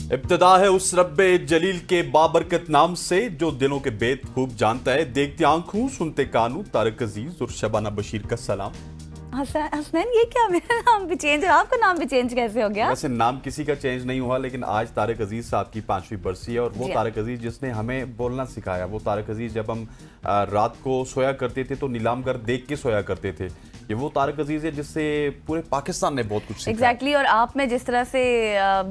इब्तिदा है उस रब्बे जलील के बाबरकत नाम से जो दिलों के भेद खूब जानता है। देखते आंखों सुनते कानों, तारक अजीज और शबाना बशीर का सलाम। हसनैन, ये क्या मेरा नाम भी चेंज है? आपका नाम भी चेंज कैसे हो गया? वैसे नाम किसी का चेंज नहीं हुआ, लेकिन आज तारक अजीज साहब की 5वीं बरसी है और वो तारक अजीज जिसने हमें बोलना सिखाया, वो तारक अजीज जब हम रात को सोया करते थे तो नीलामगर देख के सोया करते थे। ये वो तारक अजीज है जिससे पूरे पाकिस्तान ने बहुत कुछ सीखा। एग्जैक्टली और आप में जिस तरह से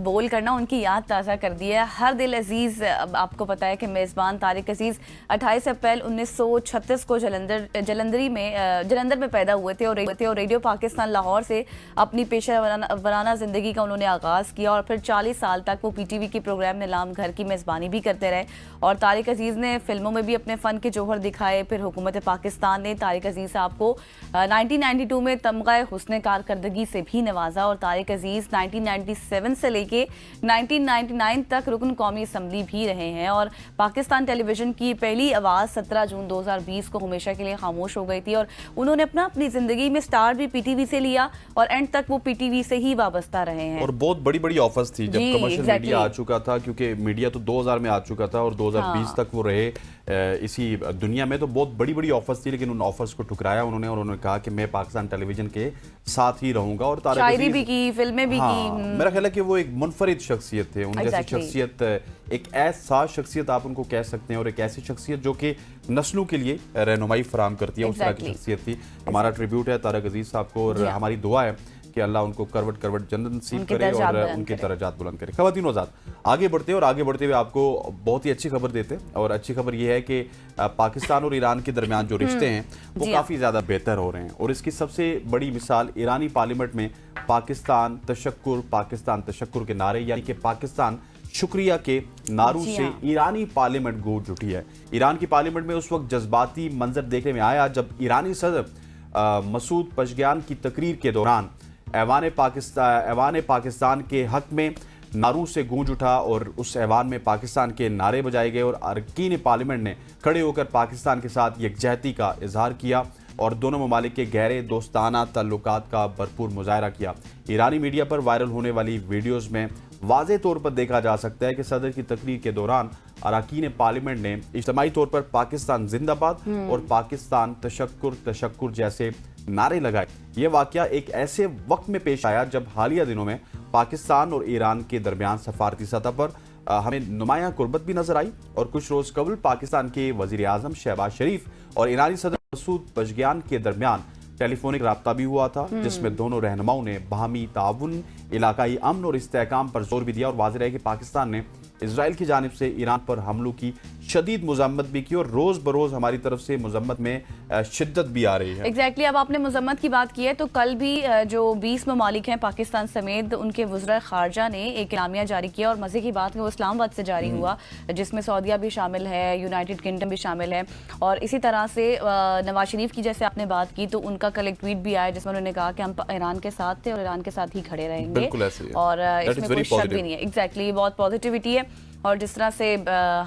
बोल करना उनकी याद ताज़ा कर दी है। हर दिल अजीज, आपको पता है कि मेज़बान तारक अजीज 28 अप्रैल 1936 को जलंधर में पैदा हुए थे और रेडियो पाकिस्तान लाहौर से अपनी पेशा वराना ज़िंदगी का उन्होंने आगाज़ किया और फिर 40 साल तक वो PTV की प्रोग्राम नीलाम घर की मेज़बानी भी करते रहे। और तारक अजीज़ ने फिल्मों में भी अपने फ़न के जौहर दिखाए। फिर हुकूमत पाकिस्तान ने तारक अजीज़ साहब को 1992 में तमगा हुस्न कारकर्दगी से भी नवाजा और तारक अजीज़ 1997 से लेके 1999 तक रुकन कौमी असम्बली भी रहे हैं। और पाकिस्तान टेलीविज़न की पहली आवाज़ 17 जून 2020 को हमेशा के लिए खामोश हो गई थी और उन्होंने अपनी ज़िंदगी में स्टार भी PTV से लिया और एंड तक वो PTV से ही वाबस्ता रहे हैं। और बहुत बड़ी बड़ी ऑफर्स थी जब कमर्शियल मीडिया आ चुका था, क्योंकि मीडिया तो 2000 में आ चुका था और 2020 तक वो रहे इसी दुनिया में। तो बहुत बड़ी बड़ी ऑफर्स थी, लेकिन उन ऑफर्स को ठुकराया उन्होंने और उन्होंने कहा कि मैं पाकिस्तान टेलीविजन के साथ ही रहूंगा। और तारक शायरी भी की, फिल्में भी की। मेरा ख्याल है कि वो एक मुनफरिद शख्सियत थे। उन जैसी शख्सियत, एक ऐसा शख्सियत आप उनको कह सकते हैं और एक ऐसी शख्सियत जो कि नस्लों के लिए रहनुमाई फराहम करती है, उस तरह की शख्सियत थी। हमारा ट्रिब्यूट है तारक अजीज साहब को और हमारी दुआ है कि अल्लाह उनको करवट करवट जन्नत नसीब करे और उनके दर्जात बुलंद करे। ख़वातीन आज़ाद, आगे बढ़ते हैं और आगे बढ़ते हुए आपको बहुत ही अच्छी खबर देते हैं। और अच्छी खबर यह है कि पाकिस्तान और ईरान के दरमियान जो रिश्ते हैं वो काफ़ी ज़्यादा बेहतर हो रहे हैं। और इसकी सबसे बड़ी मिसाल ईरानी पार्लियामेंट में पाकिस्तान तशक्कुर के नारे, यानी कि पाकिस्तान शुक्रिया के नारों से ईरानी पार्लियामेंट गूंज उठी है। ईरान की पार्लियामेंट में उस वक्त जज्बाती मंजर देखने में आया जब ईरानी सदर मसूद पशगियान की तकरीर के दौरान ऐवान पाकिस्तान के हक में नारों से गूंज उठा और उस ऐवान में पाकिस्तान के नारे बजाए गए और अरकीन पार्लियामेंट ने खड़े होकर पाकिस्तान के साथ यकजहती का इजहार किया और दोनों ममालिक के गहरे दोस्ताना ताल्लुकात का भरपूर मुजाहरा किया। ईरानी मीडिया पर वायरल होने वाली वीडियोज़ में वाज़े तौर पर देखा जा सकता है कि सदर की तकरीर के दौरान अरकान पार्लियामेंट ने इज्तिमाई तौर पर पाकिस्तान जिंदाबाद और पाकिस्तान तशक्कुर जैसे नारे लगाए। ये वाकया एक ऐसे वक्त में पेश आया जब हालिया दिनों में पाकिस्तान और ईरान के दरमियान सफारती सतह पर हमें नुमाया कुर्बत भी नजर आई। और कुछ रोज कबल पाकिस्तान के वजीर आजम शहबाज शरीफ और ईरानी सदर मसूद पशगियान के दरमियान टेलीफोनिक राब्ता भी हुआ था, जिसमें दोनों रहनुमाओं ने बाहमी ताउन, इलाकाई अमन और इस्तेहकाम पर जोर भी दिया। और वाज़ेह है कि पाकिस्तान ने इजराइल की जानिब से ईरान पर हमलों की शदीद मजम्मत भी की और रोज़ बरोज़ हमारी तरफ से मजम्मत में शिद्दत भी आ रही है। एग्जैक्टली अब आपने मजम्मत की बात की है तो कल भी जो 20 ममालिक हैं पाकिस्तान समेत, उनके वज़रा ख़ारजा ने एक इलामिया जारी किया और मज़े की बात है वो इस्लामाबाद से जारी हुआ, जिसमें सऊदीया भी शामिल है, यूनाइटेड किंगडम भी शामिल है। और इसी तरह से नवाज शरीफ की जैसे आपने बात की तो उनका कल एक ट्वीट भी आया जिसमें उन्होंने कहा कि हम ईरान के साथ थे और ईरान के साथ ही खड़े रहेंगे और इसमें कोई शक भी नहीं है। एग्जैक्टली बहुत पॉजिटिविटी है और जिस तरह से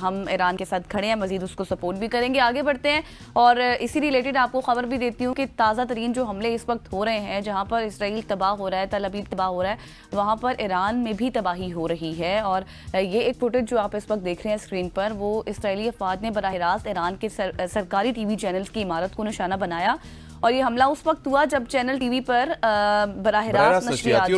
हम ईरान के साथ खड़े हैं मजीद उसको सपोर्ट भी करेंगे। आगे बढ़ते हैं और इसी रिलेटेड आपको खबर भी देती हूँ कि ताज़ा तरीन जो हमले इस वक्त हो रहे हैं, जहाँ पर इसराइल तबाह हो रहा है, तल अबीब तबाह हो रहा है, वहाँ पर ईरान में भी तबाही हो रही है। और ये एक फुटेज जो आप इस वक्त देख रहे हैं स्क्रीन पर, वो इसराइली अफवाज ने बराह रास्त ईरान के सरकारी TV चैनल्स की इमारत को निशाना बनाया और ये हमला उस वक्त हुआ जब चैनल TV पर बराह रास्त नशरियात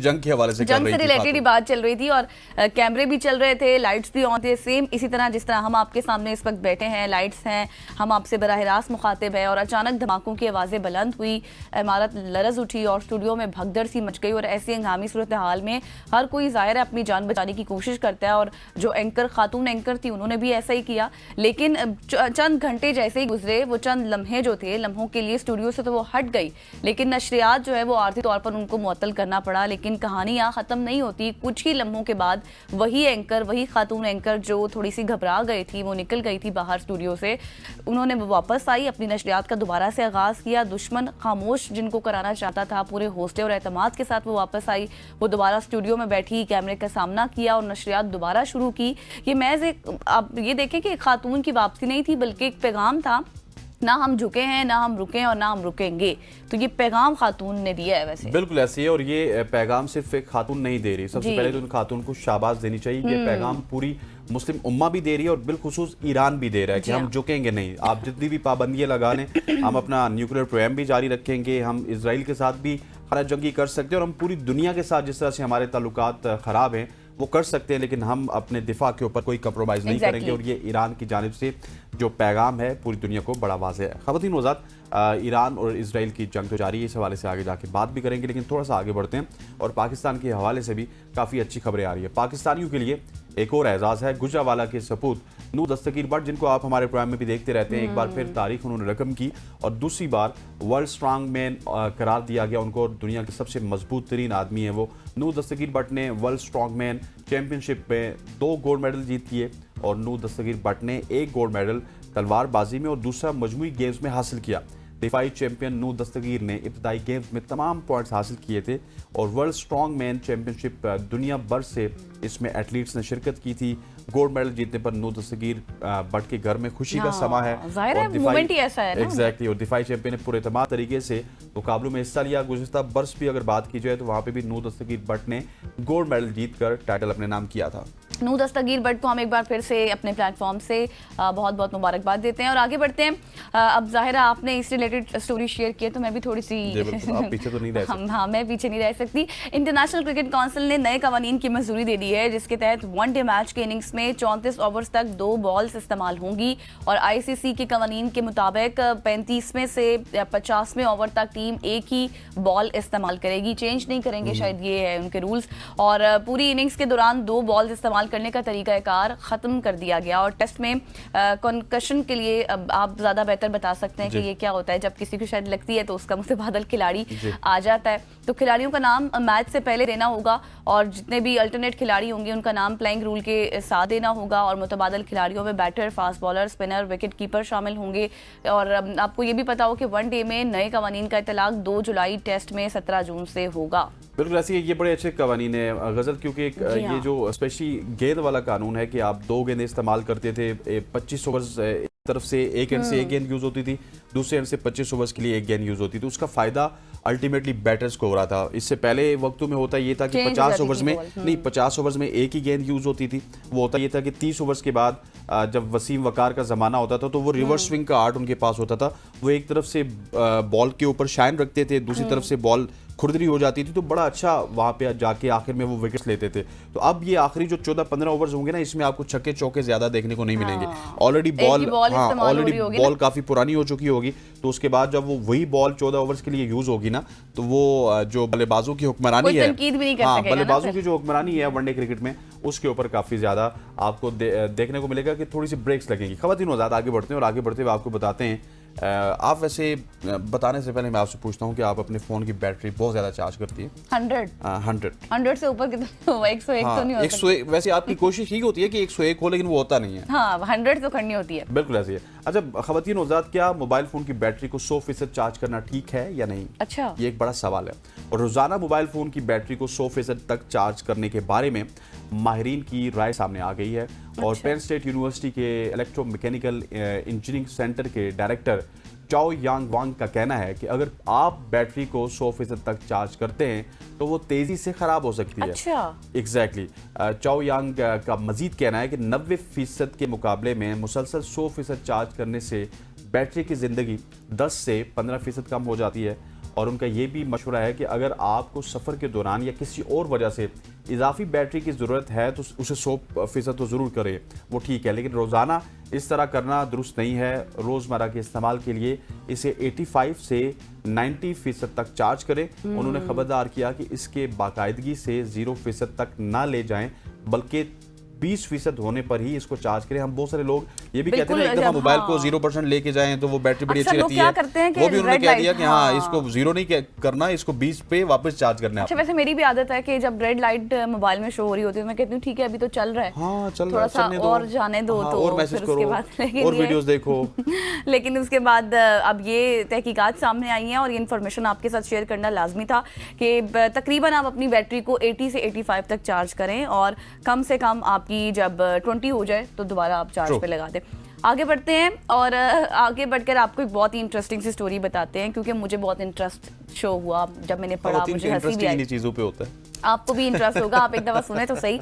जंग से रिलेटेड ही बात चल रही थी और कैमरे भी चल रहे थे, लाइट्स भी ऑन थे, सेम इसी तरह जिस तरह हम आपके सामने इस वक्त बैठे हैं, लाइट्स हैं, हम आपसे बराह रास्त मुखातिब है। और अचानक धमाकों की आवाज़ें बुलंद हुई, इमारत लरज उठी और स्टूडियो में भगदड़ सी मच गई। और ऐसी हंगामी सूरत हाल में हर कोई ज़ाहिर है अपनी जान बचाने की कोशिश करता है और जो खातून एंकर थी उन्होंने भी ऐसा ही किया। लेकिन चंद घंटे जैसे ही गुजरे, वो चंद लम्हे जो थे, लम्हों के लिए स्टूडियो से तो वो हट गई, लेकिन नशरियात जो है वो आर्थिक तौर पर उनको मुअत्तल करना पड़ा। लेकिन कहानी यहाँ ख़त्म नहीं होती। कुछ ही लम्हों के बाद वही खातून एंकर जो थोड़ी सी घबरा गई थी, वो निकल गई थी बाहर स्टूडियो से, उन्होंने वापस आई, अपनी नशरियात का दोबारा से आगाज़ किया। दुश्मन खामोश जिनको कराना चाहता था, पूरे हौसले और एतमाद के साथ वो वापस आई, वो दोबारा स्टूडियो में बैठी, कैमरे का सामना किया और नशरियात दोबारा शुरू की। ये महज एक, आप ये देखें कि एक खातून की वापसी नहीं थी बल्कि एक पैगाम था ना हम झुके हैं, ना हम रुके और ना हम रुकेंगे। तो ये पैगाम खातून ने दिया है वैसे। बिल्कुल ऐसे ही है, और ये पैगाम सिर्फ एक खातून नहीं दे रही, सबसे पहले तो उन खातून को शाबाश देनी चाहिए। ये पैगाम पूरी मुस्लिम उम्मा भी दे रही है और बिलखुसूस ईरान भी दे रहा है कि हम झुकेंगे नहीं। आप जितनी भी पाबंदियां लगा लें, हम अपना न्यूक्लियर प्रोग्राम भी जारी रखेंगे, हम इजराइल के साथ भी खरा जंगी कर सकते हैं, और हम पूरी दुनिया के साथ जिस तरह से हमारे ताल्लुकात ख़राब हैं वो कर सकते हैं, लेकिन हम अपने दिफा के ऊपर कोई कंप्रोमाइज़ नहीं करेंगे। और ये ईरान की जानिब से जो पैगाम है पूरी दुनिया को बड़ा वाज़ेह है। ख़वातीन वज़ात, ईरान और इजराइल की जंग तो जारी है, इस हवाले से आगे जाके बात भी करेंगे, लेकिन थोड़ा सा आगे बढ़ते हैं और पाकिस्तान के हवाले से भी काफ़ी अच्छी खबरें आ रही है। पाकिस्तानियों के लिए एक और एजाज़ है। गुजरावाला के सपूत नूर दस्तगीर भट्ट, जिनको आप हमारे प्रोग्राम में भी देखते रहते हैं, एक बार फिर तारीख उन्होंने रकम की और दूसरी बार वर्ल्ड स्ट्रांग मैन करार दिया गया उनको। दुनिया के सबसे मजबूत तरीन आदमी है वो। नूर दस्तगीर भट्ट ने वर्ल्ड स्ट्रांग मैन चैंपियनशिप में 2 गोल्ड मेडल जीत किए और नूर दस्तगीर भट्ट ने 1 गोल्ड मेडल तलवारबाजी में और दूसरा मजमूई गेम्स में हासिल किया। दिफाई चैंपियन नूर दस्तगीर ने इब्तदाई गेम्स में तमाम पॉइंट्स हासिल किए थे और वर्ल्ड स्ट्रांग मैन चैंपियनशिप दुनिया भर से इसमें एथलीट्स ने शिरकत की थी। गोल्ड मेडल जीतने पर नूर दस्तगीर भट्ट के घर में खुशी का समा है। मोमेंट ही ऐसा है ना। एग्जैक्टली, और दिफाई चैंपियन ने पूरे तमाम तरीके से मुकाबलों में हिस्सा लिया। गुज़िश्ता बरस भी अगर बात की जाए तो वहाँ पे भी नूर दस्तगीर भट्ट ने गोल्ड मेडल जीतकर टाइटल अपने नाम किया था। नूर दस्तगीर भट्ट को हम एक बार फिर से अपने प्लेटफॉर्म से बहुत बहुत मुबारकबाद देते हैं और आगे बढ़ते हैं। अब ज़ाहिरा आपने इस रिलेटेड स्टोरी शेयर की है तो मैं भी थोड़ी सी आप पीछे तो नहीं रह सकती। हाँ, मैं पीछे नहीं रह सकती। इंटरनेशनल क्रिकेट काउंसिल ने नए कवानीन की मंजूरी दे दी है, जिसके तहत वनडे मैच के इनिंग्स में 34 ओवर्स तक 2 बॉल्स इस्तेमाल होंगी और आईसीसी के कवानीन के मुताबिक 35वें से 50वें ओवर तक टीम एक ही बॉल इस्तेमाल करेगी, चेंज नहीं करेंगे, शायद ये है उनके रूल्स। और पूरी इनिंग्स के दौरान 2 बॉल्स इस्तेमाल करने का तरीकाकार ख़त्म कर दिया गया। और टेस्ट में कॉन्कशन के लिए अब आप ज़्यादा बेहतर बता सकते हैं कि ये क्या होता है। जब किसी को शायद लगती है तो उसका मुतबादल खिलाड़ी आ जाता है, तो खिलाड़ियों का नाम मैच से पहले देना होगा और जितने भी अल्टरनेट खिलाड़ी होंगे उनका नाम प्लेइंग रूल के साथ देना होगा। और मुतबादल खिलाड़ियों में batter, fast bowler, spinner, wicket keeper शामिल होंगे। और आपको ये भी पता हो कि वनडे में नए कवानीन का इतलाक 2 जुलाई, टेस्ट में 17 जून से होगा। बिल्कुल ऐसे ये बड़े अच्छे कवानीन है गजल, क्योंकि ये जो स्पेशली गेंद वाला कानून है कि आप 2 गेंदें इस्तेमाल करते थे। 25 ओवर्स तरफ से एक एंड से 1 गेंद यूज होती थी, दूसरे एंड से 25 ओवर्स के लिए 1 गेंद यूज होती थी। उसका फायदा अल्टीमेटली बैटर्स को हो रहा था। इससे पहले वक्तों में होता ये था कि 50 ओवर्स में नहीं, 50 ओवर्स में 1 ही गेंद यूज होती थी। वो होता ये था कि 30 ओवर्स के बाद जब वसीम वकार का जमाना होता था तो वो रिवर्स स्विंग का आर्ट उनके पास होता था। वो एक तरफ से बॉल के ऊपर शाइन रखते थे, दूसरी तरफ से बॉल खुरदरी हो जाती थी, तो बड़ा अच्छा वहां पे जाके आखिर में वो विकेट्स लेते थे। तो अब ये आखिरी जो 14-15 ओवर्स होंगे ना, इसमें आपको छक्के चौके ज्यादा देखने को नहीं मिलेंगे। ऑलरेडी बॉल काफी पुरानी हो चुकी होगी, तो उसके बाद जब वो वही बॉल 14 ओवर्स के लिए यूज होगी ना, तो वो जो बल्लेबाजों की हुक्मरानी है, बल्लेबाजों की जो हुक्मरानी है वनडे क्रिकेट में, उसके ऊपर काफी ज्यादा आपको देखने को मिलेगा कि थोड़ी सी ब्रेक्स लगेंगी। खवातीन आजाद आगे बढ़ते हैं और आगे बढ़ते हुए आपको बताते हैं, आप वैसे बताने से पहले मैं आपसे पूछता हूँ कि आप अपने फोन की बैटरी बहुत ज्यादा चार्ज करती है? 100 से ऊपर कितना होगा? 101 तो नहीं होता। 101 वैसे आपकी कोशिश यही होती है कि 101 हो, लेकिन वो होता नहीं है। हाँ, 100 तो करनी होती है। बिल्कुल ऐसे है। अच्छा खवातीन आजाद, क्या मोबाइल फोन की बैटरी को 100% चार्ज करना ठीक है या नहीं? अच्छा, ये एक बड़ा सवाल है। और रोजाना मोबाइल फोन की बैटरी को 100% तक चार्ज करने के बारे में माहिरीन की राय सामने आ गई है। और पेन स्टेट यूनिवर्सिटी के इलेक्ट्रोमैकेनिकल इंजीनियरिंग सेंटर के डायरेक्टर चाओ यांग वांग का कहना है कि अगर आप बैटरी को 100% तक चार्ज करते हैं तो वो तेजी से खराब हो सकती है। अच्छा, एग्जैक्टली। चाओ यांग का मजीद कहना है कि 90% के मुकाबले में मुसलसल 100% चार्ज करने से बैटरी की ज़िंदगी 10 से 15% कम हो जाती है। और उनका ये भी मशवरा है कि अगर आपको सफ़र के दौरान या किसी और वजह से इजाफी बैटरी की ज़रूरत है तो उसे 100% तो ज़रूर करें, वो ठीक है, लेकिन रोज़ाना इस तरह करना दुरुस्त नहीं है। रोज़मर्रा के इस्तेमाल के लिए इसे 85 से 90% तक चार्ज करें। उन्होंने खबरदार किया कि इसके बाकायदगी से 0% तक ना ले जाएं, बल्कि 20% होने पर ही इसको चार्ज करें। हम बहुत सारे लोग ये भी कहते हैं एक दफा मोबाइल को 0% लेके जाएं तो वो बैटरी बड़ी अच्छी रहती है। वो भी उन्होंने कह दिया कि हाँ, इसको 0 नहीं करना, इसको 20 पे वापस चार्ज करना है। अच्छा, वैसे मेरी भी आदत है कि जब रेड लाइट मोबाइल में शो हो रही होती है मैं कहती हूँ ठीक है अभी तो चल रहा है, हाँ, चल थोड़ा सा और जाने दो, तो और मैसेज करो और वीडियोस देखो। लेकिन उसके बाद अब ये तहकीकात सामने आई हैं और ये इन्फॉर्मेशन आपके साथ शेयर करना लाजमी था कि तकरीबन आप अपनी बैटरी को 80 से 85 तक चार्ज करें और कम से कम आपकी जब 20 हो जाए तो दोबारा आप चार्ज पे लगा दें। आगे बढ़ते हैं और आगे बढ़कर आपको एक बहुत ही इंटरेस्टिंग सी स्टोरी बताते हैं, क्योंकि मुझे बहुत इंटरेस्ट शो हुआ जब मैंने पढ़ा, मुझे हंसी भी आई। चीजों पे होता है, आपको भी इंटरेस्ट होगा, आप एक दफा सुने तो सही।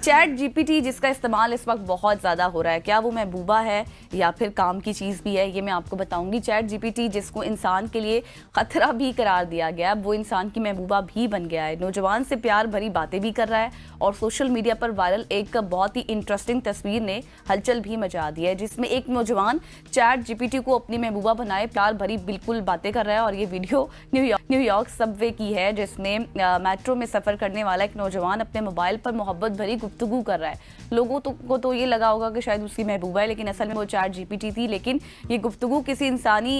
चैट जीपीटी जिसका इस्तेमाल इस वक्त बहुत ज़्यादा हो रहा है, क्या वो महबूबा है या फिर काम की चीज़ भी है, ये मैं आपको बताऊंगी। चैट जीपीटी जिसको इंसान के लिए ख़तरा भी करार दिया गया, वो इंसान की महबूबा भी बन गया है। नौजवान से प्यार भरी बातें भी कर रहा है और सोशल मीडिया पर वायरल एक बहुत ही इंटरेस्टिंग तस्वीर ने हलचल भी मचा दी है, जिसमें एक नौजवान चैट जीपीटी को अपनी महबूबा बनाए प्यार भरी बिल्कुल बातें कर रहा है। और ये वीडियो न्यूयॉर्क सबवे की है, जिसमें मेट्रो में सफ़र करने वाला एक नौजवान अपने मोबाइल पर मोहब्बत भरी गुफ्तगू कर रहा है। लोगों को तो ये लगा होगा कि शायद उसकी महबूबा है, लेकिन असल में वो चैट जीपीटी थी। लेकिन ये गुफ्तगू किसी इंसानी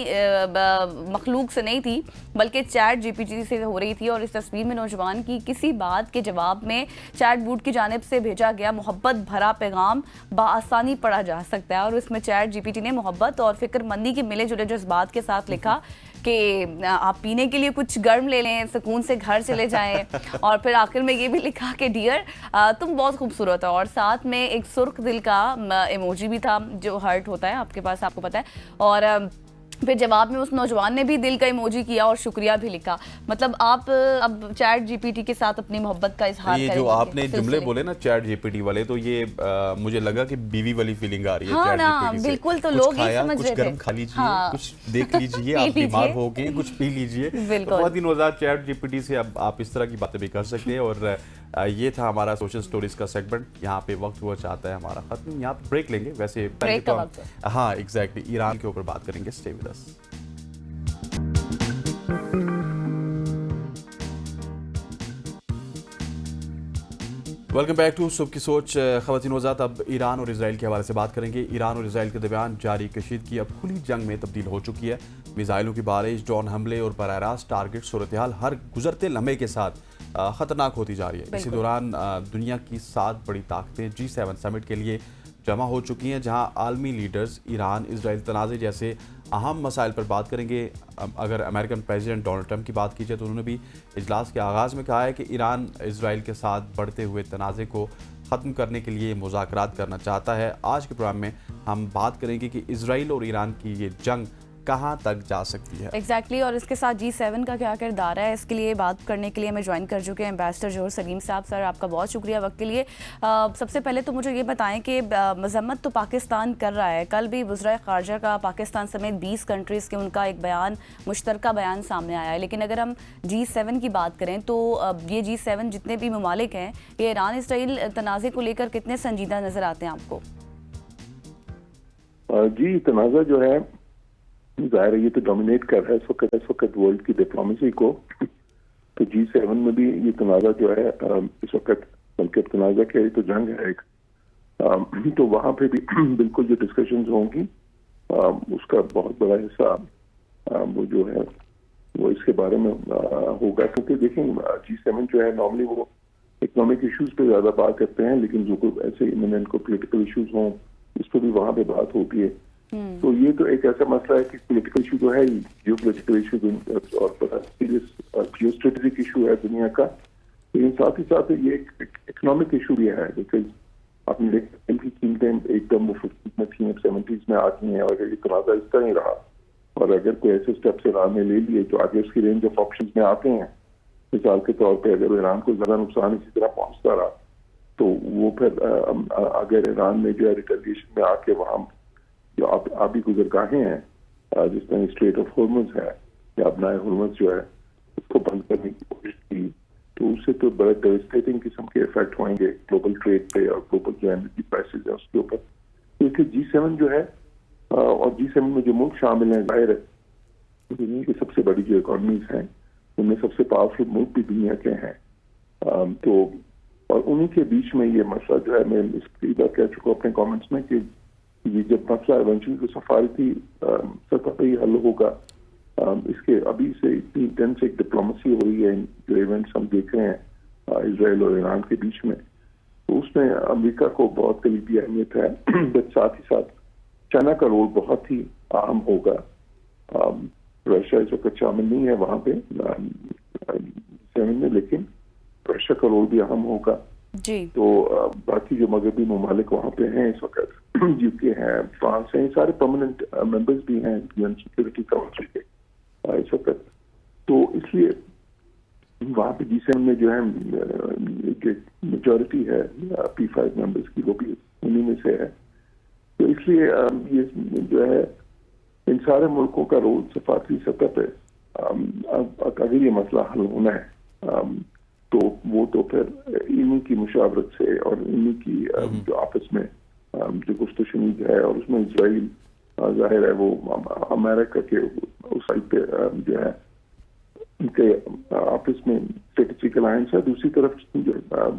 मखलूक से नहीं थी, बल्कि चैट जीपीटी से हो रही थी। और इस तस्वीर में नौजवान की किसी बात के जवाब में चैट बूट की जानिब से भेजा गया मोहब्बत भरा पैगाम बआसानी पढ़ा जा सकता है। और इसमें चैट जीपीटी ने मोहब्बत और फिक्रमंदी के मिले जुले जज्बात के साथ लिखा कि आप पीने के लिए कुछ गर्म ले लें, सुकून से घर चले जाएं। और फिर आखिर में ये भी लिखा कि डियर तुम बहुत खूबसूरत हो। और साथ में एक सुर्ख दिल का इमोजी भी था जो हर्ट होता है आपके पास, आपको पता है। और फिर जवाब में उस नौजवान ने भी दिल का इमोजी किया और शुक्रिया भी लिखा। मतलब आप अब चैट जीपीटी के साथ अपनी मोहब्बत का इजहार ये जो आपने जुमले बोले ना चैट जीपीटी वाले, तो ये मुझे लगा कि बीवी वाली फीलिंग आ रही है। हाँ चैट ना, जीपीटी से। बिल्कुल। तो कुछ लोग खाया, ये समझ रहे थे, कुछ गर्म खा लीजिए, हाँ। कुछ देख लीजिए, आप बीमार हो गए, कुछ पी लीजिए। बहुत ही मजेदार चैट जीपीटी से अब आप इस तरह की बातें भी कर सकते हैं। और ये था हमारा सोशल स्टोरीज का सेगमेंट। यहाँ पे वक्त हुआ चाहता है हमारा खत्म, यहाँ पे ब्रेक लेंगे। वैसे ब्रेक का वक्त है। हाँ एग्जैक्टली, ईरान के ऊपर बात करेंगे। Stay with us. Welcome back to सुबह की सोच। ख़वातीन वज़ात, अब ईरान और इजराइल के हवाले से बात करेंगे। ईरान और इजराइल के दरमियान जारी कशीदगी अब खुली जंग में तब्दील हो चुकी है। मिसाइलों की बारिश, ड्रोन हमले और बराह रास्त टारगेट सूरत हाल हर गुजरते लम्हे के साथ ख़तरनाक होती जा रही है। इसी दौरान दुनिया की 7 बड़ी ताकतें G7 समिट के लिए जमा हो चुकी हैं, जहाँ आलमी लीडर्स ईरान इसराइल तनाज़े जैसे अहम मसाइल पर बात करेंगे। अगर अमेरिकन प्रेसिडेंट डोनाल्ड ट्रंप की बात की जाए तो उन्होंने भी इजलास के आगाज़ में कहा है कि ईरान इसराइल के साथ बढ़ते हुए तनाज़े को ख़त्म करने के लिए मुज़ाकरात करना चाहता है। आज के प्रोग्राम में हम बात करेंगे कि इसराइल और ईरान की ये जंग कहाँ तक जा सकती है। एग्जैक्टली और इसके साथ G7 का क्या किरदार है, इसके लिए बात करने के लिए हमें ज्वाइन कर चुके हैं एम्बेसडर जोहर सलीम साहब। सर, आपका बहुत शुक्रिया वक्त के लिए। सबसे पहले तो मुझे ये बताएं कि मजम्मत तो पाकिस्तान कर रहा है। कल भी वज़ीर ख़ारजा का पाकिस्तान समेत 20 कंट्रीज़ के उनका एक बयान, मुश्तरका बयान सामने आया है। लेकिन अगर हम G7 की बात करें तो ये G7 जितने भी ममालिक हैं, ये ईरान इसराइल तनाज़े को लेकर कितने संजीदा नज़र आते हैं आपको? जी, तनाज़ा जो है ज़ाहिर है ये तो डोमिनेट कर रहा है इस वक्त वर्ल्ड की डिप्लोमेसी को। तो G7 में भी ये तनाज़ा जो है इस वक्त, बल्कि तनाज़ा क्या है, तो जंग है एक। तो वहाँ पे भी बिल्कुल जो डिस्कशंस होंगी उसका बहुत बड़ा हिस्सा वो जो है वो इसके बारे में होगा। क्योंकि देखें G7 जो है नॉर्मली वो इकोनॉमिक इश्यूज पे ज़्यादा बात करते हैं, लेकिन जो कोई ऐसे इमिनेंट को पोलिटिकल इश्यूज हों इस पर भी वहाँ पे बात होती है। तो ये तो एक ऐसा मसला है कि पॉलिटिकल इशू तो है ही, जियो पॉलिटिकल इशू और बड़ा सीरियस जियो स्ट्रेटेजिक इशू है दुनिया का, लेकिन साथ ही साथ ये एक इकोनॉमिक इशू भी है। बिकॉज आपने देखा की कीमतें एकदम वो 50s में थी, 70s में आती हैं। और अगर ये तनाज़ा इस तरह ही रहा और अगर कोई ऐसे स्टेप्स ईरान ने ले लिए तो आगे उसकी रेंज ऑफ ऑप्शन में आते हैं। मिसाल के तौर पर अगर ईरान को ज़्यादा नुकसान इसी तरह पहुँचता रहा तो वो फिर अगर ईरान में जो है रिटेलिएशन में आके वहाँ जो आबी गुजरगाहें हैं, जिस तरह स्ट्रेट ऑफ हॉर्मुज़ है या अपनाए हॉर्मुज़ जो है उसको बंद करने की कोशिश की, तो उससे तो बड़े डेविस्टेटिंग किस्म के इफेक्ट होंगे ग्लोबल ट्रेड पे और ग्लोबल जो एनर्जी प्राइसेस है उसके ऊपर। तो इसलिए G7 जो है और G7 में जो मुल्क शामिल हैं, जाहिर है दुनिया की सबसे बड़ी जो इकॉनमीज हैं उनमें सबसे पावरफुल मुल्क भी दुनिया के हैं। तो और उन्हीं के बीच में ये मसला जो है, मैं इस बार कह चुका अपने कमेंट्स में कि ये जब मसला इवेंचुअली तो सफारती सतह पर ही हल होगा। इसके अभी से इतनी इंटेंस एक डिप्लोमेसी हो रही है, जो इवेंट्स हम देख रहे हैं इसराइल और ईरान के बीच में, तो उसमें अमेरिका को बहुत करीबी अहमियत है। बट साथ ही साथ चाइना का रोल बहुत ही अहम होगा। रशिया इस वक्त शामिल नहीं है वहाँ पे G7 में, लेकिन रशिया का रोल भी अहम होगा। जी। तो बाकी जो मगरबी ममालिक वहाँ पे हैं इस वक्त, यूके हैं, फ्रांस हैं, ये सारे परमानेंट मेंबर्स भी हैं यूएन सिक्योरिटी काउंसिल के इस वक्त। तो इसलिए वहाँ पे G7 में जो है मेजॉरिटी है P5 मेंबर्स की, वो भी उन्हीं में से है। तो इसलिए ये जो है इन सारे मुल्कों का रोल सफारती सतह पे अगर ये मसला हल होना है तो वो तो फिर इन्हीं की मुशावरत से और इन्हीं की जो आपस में जो गुफ्तशुनीद है, और उसमें इजराइल जाहिर है वो अमेरिका के उस साइड पे जो है उनके आपस में स्ट्रेटेजिक अलायंस है। दूसरी तरफ जो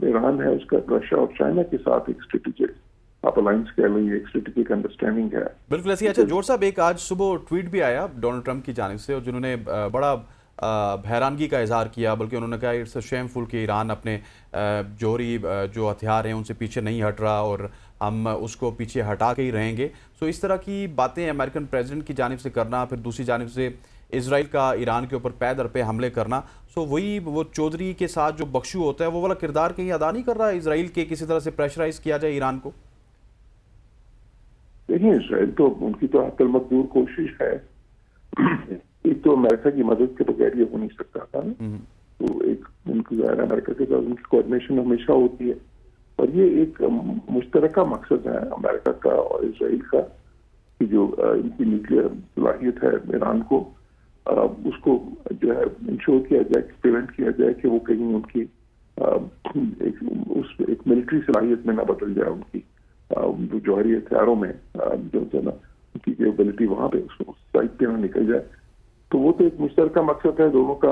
ईरान है उसका रशिया और चाइना के साथ एक स्ट्रेटेजिक आप अलायंस कह लो, एक स्ट्रेटेजिक अंडरस्टैंडिंग है। बिल्कुल ऐसी। अच्छा जोर साहब, एक आज सुबह ट्वीट भी आया डोनाल्ड ट्रंप की जानिब से, और जिन्होंने बड़ा हैरानगी का इजहार किया, बल्कि उन्होंने कहा इट्स शेमफुल कि ईरान अपने जौहरी जो हथियार हैं उनसे पीछे नहीं हट रहा और हम उसको पीछे हटा के ही रहेंगे। सो इस तरह की बातें अमेरिकन प्रेसिडेंट की जानिब से करना, फिर दूसरी जानिब से इजराइल का ईरान के ऊपर पै दर पे हमले करना, सो वही वो चौधरी के साथ जो बख्शू होता है वो वाला किरदार कहीं अदा नहीं कर रहा है इजराइल के, किसी तरह से प्रेशराइज किया जाए ईरान को? देखिए इसराइल तो उनकी तो हकल मकदूर कोशिश है। एक तो अमेरिका की मदद के बगैर ये हो नहीं सकता था, तो एक उनकी अमेरिका के साथ उनकी कोऑर्डिनेशन हमेशा होती है, और ये एक मुश्तरका मकसद है अमेरिका का और इसराइल का कि जो इनकी न्यूक्लियर सलाहियत है ईरान को उसको जो है इंश्योर किया जाए, प्रिवेंट किया जाए कि वो कहीं उनकी एक मिलिट्री सलाहियत में ना बदल जाए, उनकी जो जौहरी हथियारों में जो है ना उनकी कैपेबिलिटी वहाँ पे उस साइड पे ना निकल जाए। तो वो तो एक मुश्तरका मकसद है दोनों का।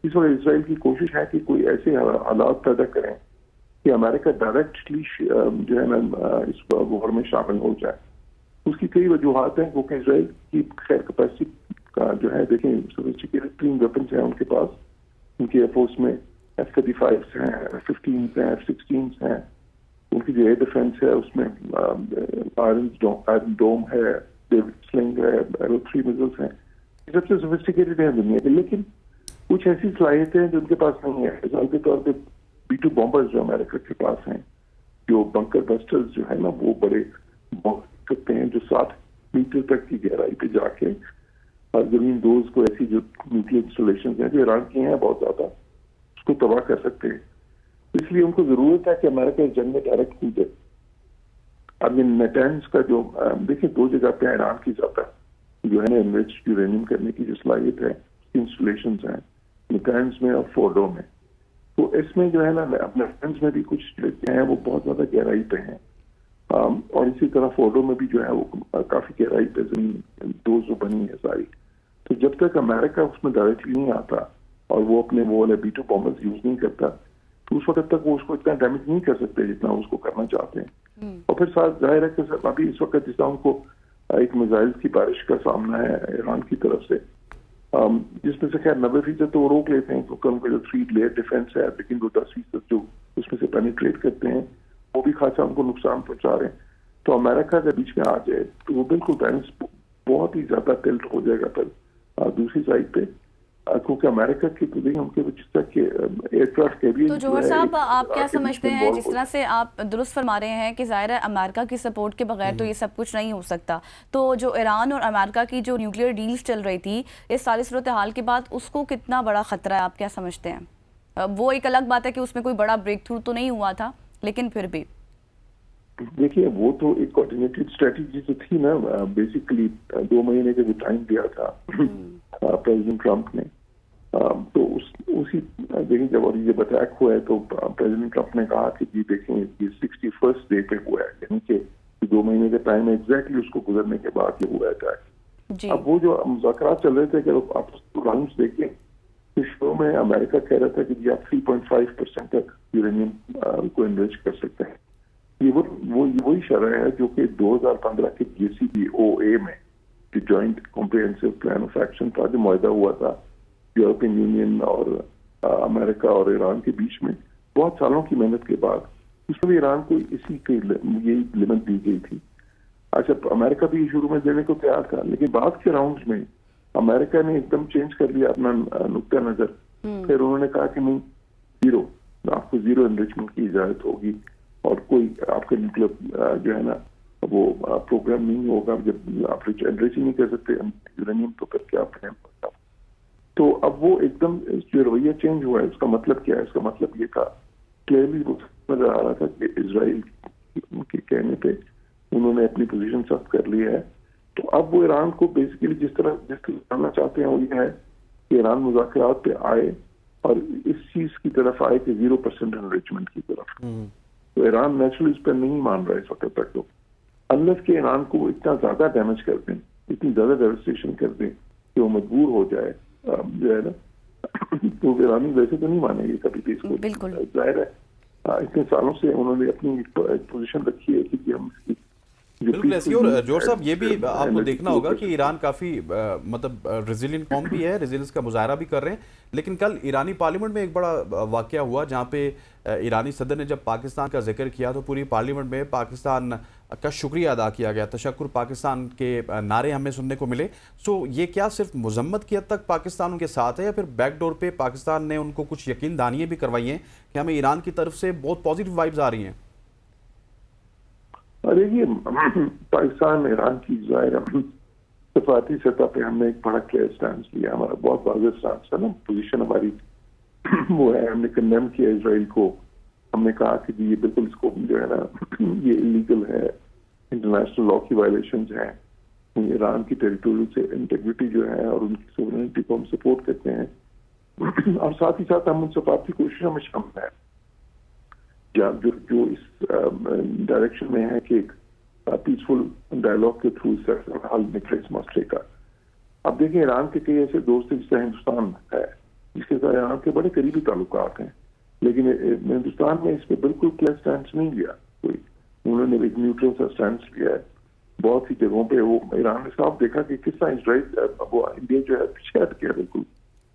इस वक्त इसराइल की कोशिश है कि कोई ऐसे हालात पैदा करें कि अमेरिका डायरेक्टली जो है ना इस वॉर में शामिल हो जाए। उसकी कई वजूहत हैं, क्योंकि इसराइल की खैर कैपेसिटी का जो है देखें सोफिस्टिकेटेड क्लीन वेपन्स हैं उनके पास, उनकी एयरफोर्स में F-35 हैं, F-15 हैं, F-16 हैं, उनकी जो एयर डिफेंस है उसमें आयरन डोम है, डेविड स्लिंग है, एरो 3 मिसाइल्स हैं, सबसे सोफिस्टिकेटेड है दुनिया के। लेकिन कुछ ऐसी सलाहियतें हैं जो उनके पास नहीं है। मिसाल के तौर पे B-2 बॉम्बर्स जो अमेरिका के पास हैं, जो बंकर बस्टर्स जो है ना वो बड़े बॉम्ब सकते हैं जो 7 मीटर तक की गहराई पे जाके और जमीन दोज को, ऐसी जो न्यूक्लियर इंस्टॉलेशन हैं जो ईरान की हैं बहुत ज्यादा, उसको तबाह कर सकते हैं। इसलिए उनको जरूरत है कि अमेरिका इस जंग में डायरेक्ट कूदे। अब ये नेटेंस का जो देखिए 2 जगह पे ईरान की ज्यादा जो है ना एनरिच्ड यूरेनियम करने की जो सलाहियत है, इंस्टॉलेशन हैं नेटेंस में और फोर्डो में। तो इसमें जो है ना अपने नेटेंस में भी कुछ जो हैं वो बहुत ज्यादा गहराई पे हैं, और इसी तरह फोर्डो में भी जो है वो काफी गहराई पे जमीन दोज जो बनी है सारी। तो जब तक अमेरिका उसमें डायरेक्टली नहीं आता और वो अपने वो वाले B-2 बॉम्बर्स यूज नहीं करता, तो उस वक्त तक वो उसको इतना डैमेज नहीं कर सकते जितना उसको करना चाहते हैं। और फिर साथ जाहिर है कि अभी इस वक्त जिस तरह उनको एक मिसाइल की बारिश का सामना है ईरान की तरफ से, जिसमें से खैर 90% तो वो रोक लेते हैं क्योंकि उनका जो 3 लेयर डिफेंस है, लेकिन वो 10% जो उसमें से पेनिट्रेट करते हैं वो भी खासा उनको नुकसान पहुंचा रहे हैं। तो अमेरिका के बीच में आ जाए तो वो बिल्कुल बैलेंस बहुत ही ज्यादा टिल्ट हो जाएगा फिर दूसरी साइड पे, क्योंकि अमेरिका की तो देखिए उनके जिस तक के एयरक्राफ्ट कैरियर। तो जौहर साहब आप क्या समझते हैं, जिस तरह से आप दुरुस्त फरमा रहे हैं कि ज़ाहिर है अमेरिका की सपोर्ट के बगैर तो ये सब कुछ नहीं हो सकता, तो जो ईरान और अमेरिका की जो न्यूक्लियर डील्स चल रही थी इस सारी सूरत हाल के बाद उसको कितना बड़ा खतरा है, आप क्या समझते हैं? वो एक अलग बात है कि उसमें कोई बड़ा ब्रेक थ्रू तो नहीं हुआ था, लेकिन फिर भी देखिए वो तो एक कोऑर्डिनेटेड स्ट्रेटजी जो थी ना, बेसिकली 2 महीने का जो टाइम दिया था प्रेसिडेंट ट्रंप ने, तो उसी देखिए जब और ये अटैक हुआ है तो प्रेसिडेंट ट्रंप ने कहा कि जी देखें ये 61st डे पे हुआ है, यानी कि 2 महीने का टाइम है एग्जैक्टली उसको गुजरने के बाद ये हुआ अटैक। अब वो जो मुज़ाकरात चल रहे थे कि आप राउंड्स देखिए, इस शो में अमेरिका कह रहा था कि जी आप 3.5% तक यूरेनियम को एनरिच कर सकते हैं। ये वही शरह है जो कि 2015 के JCPOA में जो joint comprehensive plan of action था, जो मुआहदा हुआ था यूरोपियन यूनियन और अमेरिका और ईरान के बीच में बहुत सालों की मेहनत के बाद, उसमें भी ईरान को इसी की यही लिमिट दी गई थी। अच्छा अमेरिका भी शुरू में देने को तैयार था, लेकिन बाद के राउंड में अमेरिका ने एकदम चेंज कर लिया अपना नुक्ता नजर। फिर उन्होंने कहा कि नहीं 0, आपको जीरो एनरिचमेंट की इजाजत होगी और कोई आपका न्यूक्लियर जो है ना वो प्रोग्राम नहीं होगा। जब आप एनरिच नहीं कर सकते यूरेनियम तो फिर क्या करें। तो अब वो एकदम जो रवैया चेंज हुआ है, इसका मतलब क्या है? इसका मतलब ये था, क्लियरली वो नजर आ रहा था कि इजराइल के कहने पे उन्होंने अपनी पोजीशन सख्त कर ली है। तो अब वो ईरान को बेसिकली जिस तरह करना चाहते हैं वो ये है कि ईरान मुज़ाकरात पे आए और इस चीज की तरफ आए कि 0% एनरिचमेंट की तरफ। तो ईरान नेचुरली इस पर नहीं मान रहा है इस वक्त तक। तो अनलेस के ईरान को इतना ज्यादा डैमेज कर दें, इतनी ज्यादा डेवस्टेशन कर दें कि वो मजबूर हो जाए जो है ना, तो ईरानी वैसे तो नहीं मानेंगे कभी भी इसको। बिल्कुल जाहिर है इतने सालों से उन्होंने अपनी पोजीशन रखी है कि हम इसकी बिल्कुल ऐसी। और जोर साहब ये भी आपको देखना होगा कि ईरान काफ़ी मतलब रेजिलियंट कौम भी है, रेजिलियंस का मुजाहरा भी कर रहे हैं। लेकिन कल ईरानी पार्लियामेंट में एक बड़ा वाकया हुआ जहाँ पे ईरानी सदर ने जब पाकिस्तान का जिक्र किया तो पूरी पार्लियामेंट में पाकिस्तान का शुक्रिया अदा किया गया, तशक्कुर पाकिस्तान के नारे हमें सुनने को मिले। सो ये क्या सिर्फ मजम्मत की हद तक पाकिस्तान उनके साथ है या फिर बैकडोर पे पाकिस्तान ने उनको कुछ यकीन दहानियाँ भी करवाई हैं कि हमें ईरान की तरफ से बहुत पॉजिटिव वाइब्स आ रही हैं? अरे ये पाकिस्तान ईरान की जाहिर सफारती सतह पे हमने एक बड़ा क्लियर स्टैंड लिया, हमारा बहुत वाज़ेह स्टैंड है ना, पोजीशन हमारी वो है। हमने कंडेम किया इजराइल को, हमने कहा कि ये बिल्कुल इसको जो है ना ये इलीगल है, इंटरनेशनल लॉ की वायलेशन है, ईरान की टेरिटोरियल से इंटेग्रिटी जो है और उनकी सोवरेनिटी को हम सपोर्ट करते हैं। और साथ ही साथ हम उन सफारती कोशिशों में शामिल हैं जो इस डायरेक्शन में है कि एक पीसफुल डायलॉग के थ्रू हल निकले इस मसले का। अब देखिए ईरान के कई ऐसे दोस्त हैं जिसका हिंदुस्तान है, जिसके साथ ईरान के बड़े करीबी ताल्लुकात हैं, लेकिन हिंदुस्तान में इस पर बिल्कुल क्लियर स्टैंड नहीं लिया कोई। उन्होंने एक न्यूट्रल सा स्टैंड लिया है। बहुत सी जगहों पे वो ईरान ने साफ देखा कि किस तरह इसराइल वो इंडिया जो है पीछे हट गया बिल्कुल।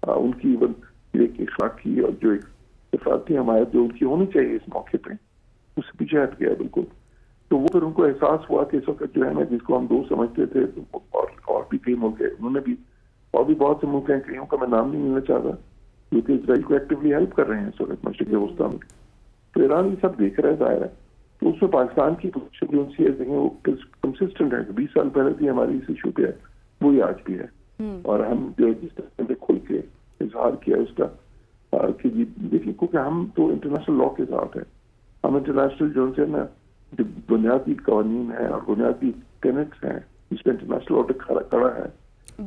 उनकी इवन एक इखलाकी और जो एक सफारती हमायत जो उनकी होनी चाहिए इस मौके पे, उससे पीछे हट गया बिल्कुल। तो वो फिर उनको एहसास हुआ कि इस वक्त जो है ना, जिसको हम दोस्त समझते थे और भी कई मुल्क है, उन्होंने भी और भी बहुत से मुल्क हैं, कईयों का मैं नाम नहीं लेना चाहता, क्योंकि इसराइल को एक्टिवली हेल्प कर रहे हैं इस वक्त मशरिक़ वस्ता में। तो ईरान ये सब देख रहा है जाहिर है। तो उसमें पाकिस्तान की पोजीशन जो उनसी है वो कंसिस्टेंट है। 20 साल पहले भी हमारी इस इशू पे है, वही आज भी है। और हम जो जिस तरह से खुल के इजहार किया उसका कि देखिए, क्योंकि हम तो इंटरनेशनल लॉ के साथ हैं, हम इंटरनेशनल जो है ना जो बुनियादी कानून है और बुनियादी टेनेट्स हैं जिसमें इंटरनेशनल ऑर्डर खड़ा है,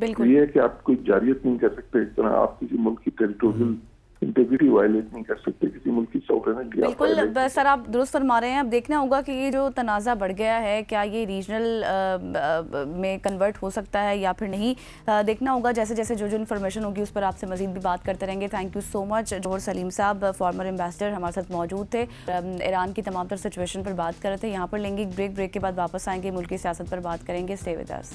बिल्कुल ये है कि आप कोई जारियत नहीं कर सकते इस तरह, आप किसी मुल्क की टेरिटोरियल इंटेग्रिटी वायलेट नहीं कर सकते, किसी मुल्क की सॉवरेनिटी। बिल्कुल सर, आप दुरुस्त फरमा रहे हैं। अब देखना होगा कि ये जो तनाज़ा बढ़ गया है क्या ये रीजनल में कन्वर्ट हो सकता है या फिर नहीं। देखना होगा, जैसे जैसे जो इन्फॉर्मेशन होगी उस पर आपसे मजीद भी बात करते रहेंगे। Thank you so much. Jauhar Saleem sahab former ambassador हमारे साथ मौजूद थे, ईरान की तमाम तर सिचुएशन पर बात कर रहे थे। यहाँ पर लेंगे एक ब्रेक के बाद वापस आएंगे, मुल्क की सियासत पर बात करेंगे। Stay with us.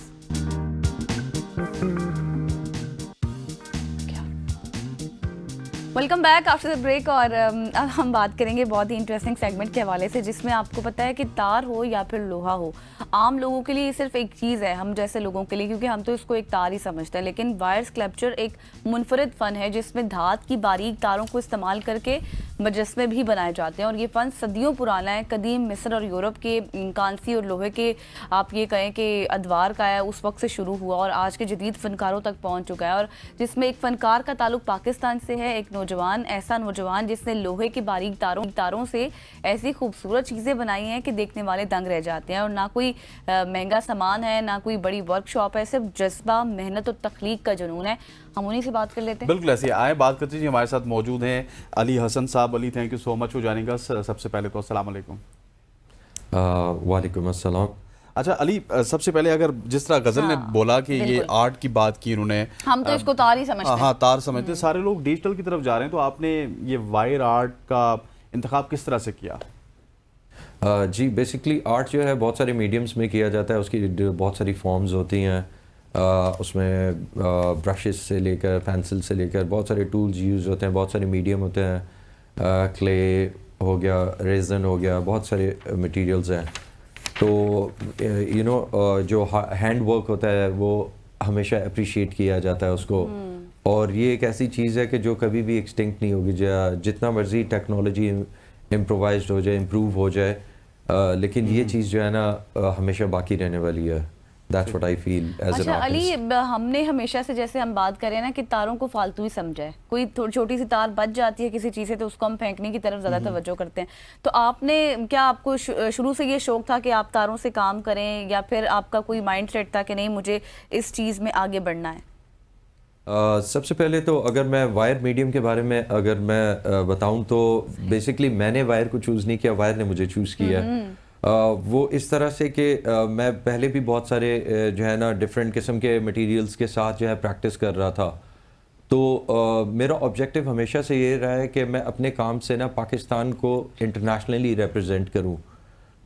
Welcome back after the break. और अब हम बात करेंगे बहुत ही इंटरेस्टिंग सेगमेंट के हवाले से, जिसमें आपको पता है कि तार हो या फिर लोहा हो, आम लोगों के लिए सिर्फ एक चीज़ है, हम जैसे लोगों के लिए, क्योंकि हम तो इसको एक तार ही समझते हैं। लेकिन वायर स्कल्पचर एक मुनफरिद फ़न है जिसमें धात की बारीक तारों को इस्तेमाल करके मुजस्मे भी बनाए जाते हैं। और ये फ़न सदियों पुराना है। कदीम मिस्र और यूरोप के कांसी और लोहे के आप ये कहें कि अदवार का है, उस वक्त से शुरू हुआ और आज के जदीद फ़नकारों तक पहुँच चुका है। और जिसमें एक फ़नकार का ताल्लुक पाकिस्तान से है, एक ऐसा नौजवान जिसने लोहे की बारीक तारों से ऐसी खूबसूरत चीज़ें बनाई हैं कि देखने वाले दंग रह जाते हैं। और ना कोई महंगा सामान है, ना कोई बड़ी वर्कशॉप है, सिर्फ जज्बा, मेहनत और तख्लीक का जुनून है। हम उन्हीं से बात कर लेते हैं। बिल्कुल ऐसे आए बात करते हैं। हमारे साथ मौजूद हैं अली हसन साहब। Ali, thank you so much for joining us. सबसे पहले तो अस्सलाम वालेकुम। वालेकुम अस्सलाम। अच्छा अली, सबसे पहले अगर जिस तरह गजल ने बोला कि ये आर्ट की बात की उन्होंने, हम तो इसको तार ही समझते हैं। हाँ, तार समझते हैं। सारे लोग डिजिटल की तरफ जा रहे हैं, तो आपने ये वायर आर्ट का इंतखाब किस तरह से किया? जी, बेसिकली आर्ट जो है बहुत सारे मीडियम्स में किया जाता है, उसकी बहुत सारी फॉर्म्स होती हैं। उसमें ब्रशेस से लेकर पेंसिल से लेकर बहुत सारे टूल्स यूज़ होते हैं, बहुत सारे मीडियम होते हैं। क्ले हो गया, रेजन हो गया, बहुत सारे मटेरियल्स हैं। तो यू नो जो हैंड वर्क होता है वो हमेशा अप्रिशिएट किया जाता है उसको। और ये एक ऐसी चीज़ है कि जो कभी भी एक्सटिंक्ट नहीं होगी, जितना मर्जी टेक्नोलॉजी इम्प्रोवाइज्ड हो जाए, इम्प्रूव हो जाए, लेकिन ये चीज़ जो है ना हमेशा बाकी रहने वाली है। That's what I feel as an अच्छा अली, आर्टिस्ट। हमने हमेशा से जैसे हम बात करें ना कि तारों को फालतू ही समझा है, कोई छोटी सी तार बच जाती है किसी चीज़ से तो उसको हम फेंकने की तरफ ज़्यादा तवज्जो करते हैं। तो आपने क्या, आपको शुरू से ये शौक था कि आप तारों से काम करें, या फिर आपका कोई माइंड सेट था कि नहीं मुझे इस चीज़ में आगे बढ़ना है? सबसे पहले तो अगर मैं वायर मीडियम के बारे में अगर मैं बताऊं तो बेसिकली मैंने वायर को चूज़ नहीं किया, वायर ने मुझे चूज़ किया। वो इस तरह से कि मैं पहले भी बहुत सारे जो है ना डिफरेंट किस्म के मटेरियल्स के साथ जो है प्रैक्टिस कर रहा था। तो मेरा ऑब्जेक्टिव हमेशा से ये रहा है कि मैं अपने काम से ना पाकिस्तान को इंटरनेशनली रिप्रेजेंट करूं।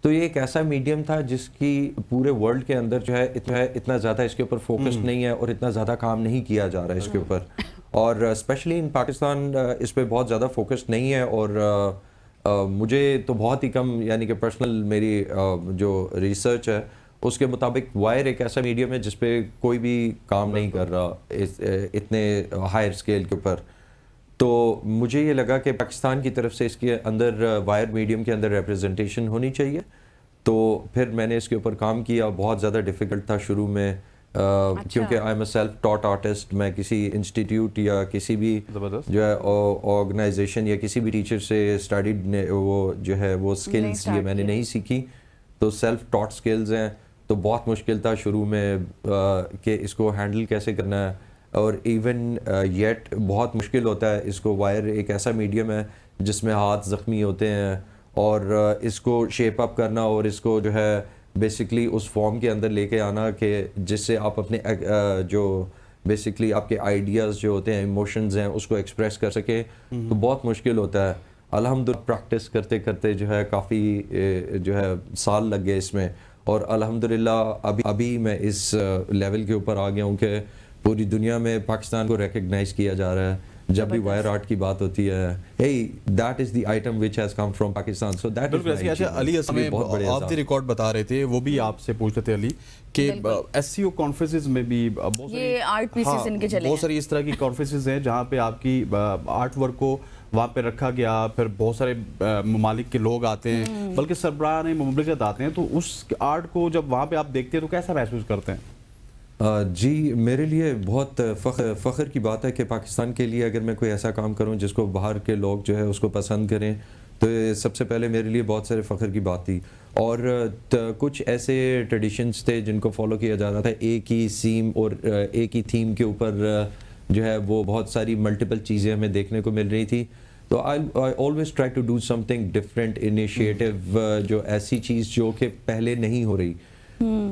तो ये एक ऐसा मीडियम था जिसकी पूरे वर्ल्ड के अंदर जो है इतना ज़्यादा इसके ऊपर फोकस नहीं है और इतना ज़्यादा काम नहीं किया जा रहा है इसके ऊपर, और स्पेशली इन पाकिस्तान इस पर बहुत ज़्यादा फोकस नहीं है। और मुझे तो बहुत ही कम, यानी कि पर्सनल मेरी जो रिसर्च है उसके मुताबिक वायर एक ऐसा मीडियम है जिस पे कोई भी काम नहीं कर रहा इतने हायर स्केल के ऊपर। तो मुझे ये लगा कि पाकिस्तान की तरफ से इसके अंदर वायर मीडियम के अंदर रिप्रेजेंटेशन होनी चाहिए। तो फिर मैंने इसके ऊपर काम किया। बहुत ज़्यादा डिफ़िकल्ट था शुरू में, क्योंकि I am a self taught artist. मैं किसी इंस्टीट्यूट या किसी भी जो है ऑर्गेनाइजेशन या किसी भी टीचर से स्टडीड वो जो है वो स्किल्स ये मैंने नहीं सीखी। तो सेल्फ टॉट स्किल्स हैं, तो बहुत मुश्किल था शुरू में कि इसको हैंडल कैसे करना है। और इवन येट बहुत मुश्किल होता है इसको। वायर एक ऐसा मीडियम है जिसमें हाथ ज़ख्मी होते हैं, और इसको शेप अप करना और इसको जो है बेसिकली उस फॉर्म के अंदर लेके आना कि जिससे आप अपने जो बेसिकली आपके आइडियाज़ जो होते हैं, इमोशंस हैं, उसको एक्सप्रेस कर सके, तो बहुत मुश्किल होता है। अल्हम्दुलिल्लाह प्रैक्टिस करते करते जो है काफ़ी जो है साल लग गए इसमें, और अल्हम्दुलिल्लाह अभी मैं इस लेवल के ऊपर आ गया हूँ कि पूरी दुनिया में पाकिस्तान को रिकग्नाइज किया जा रहा है। जब भी वायर आर्ट की बात होती है, hey that is the item which has come from Pakistan, so that is बिल्कुल। अच्छा अली, हमें ऑफ द रिकॉर्ड बता रहे थे, वो भी आपसे पूछ रहे थे अली कि एससीओ कॉन्फ्रेंसेस में भी बहुत सारी ये आर्ट पीसेस इनके चले बहुत सारी इस तरह की कॉन्फ्रेंसेस हैं जहाँ पे आपकी आर्ट वर्क को वहाँ पे रखा गया, फिर बहुत सारे ममालिक के लोग आते हैं, बल्कि सरबराह मुमलिकत आते हैं। तो उस आर्ट को जब वहाँ पे आप देखते हैं तो कैसा महसूस करते हैं? जी, मेरे लिए बहुत फ़ख्र की बात है कि पाकिस्तान के लिए अगर मैं कोई ऐसा काम करूं जिसको बाहर के लोग जो है उसको पसंद करें, तो ये सबसे पहले मेरे लिए बहुत सारे फ़ख्र की बात थी। और कुछ ऐसे ट्रेडिशंस थे जिनको फॉलो किया जाता था, एक ही सीम और एक ही थीम के ऊपर जो है वो बहुत सारी मल्टीपल चीज़ें हमें देखने को मिल रही थी। तो I always try to do something different initiative, जो ऐसी चीज़ जो कि पहले नहीं हो रही,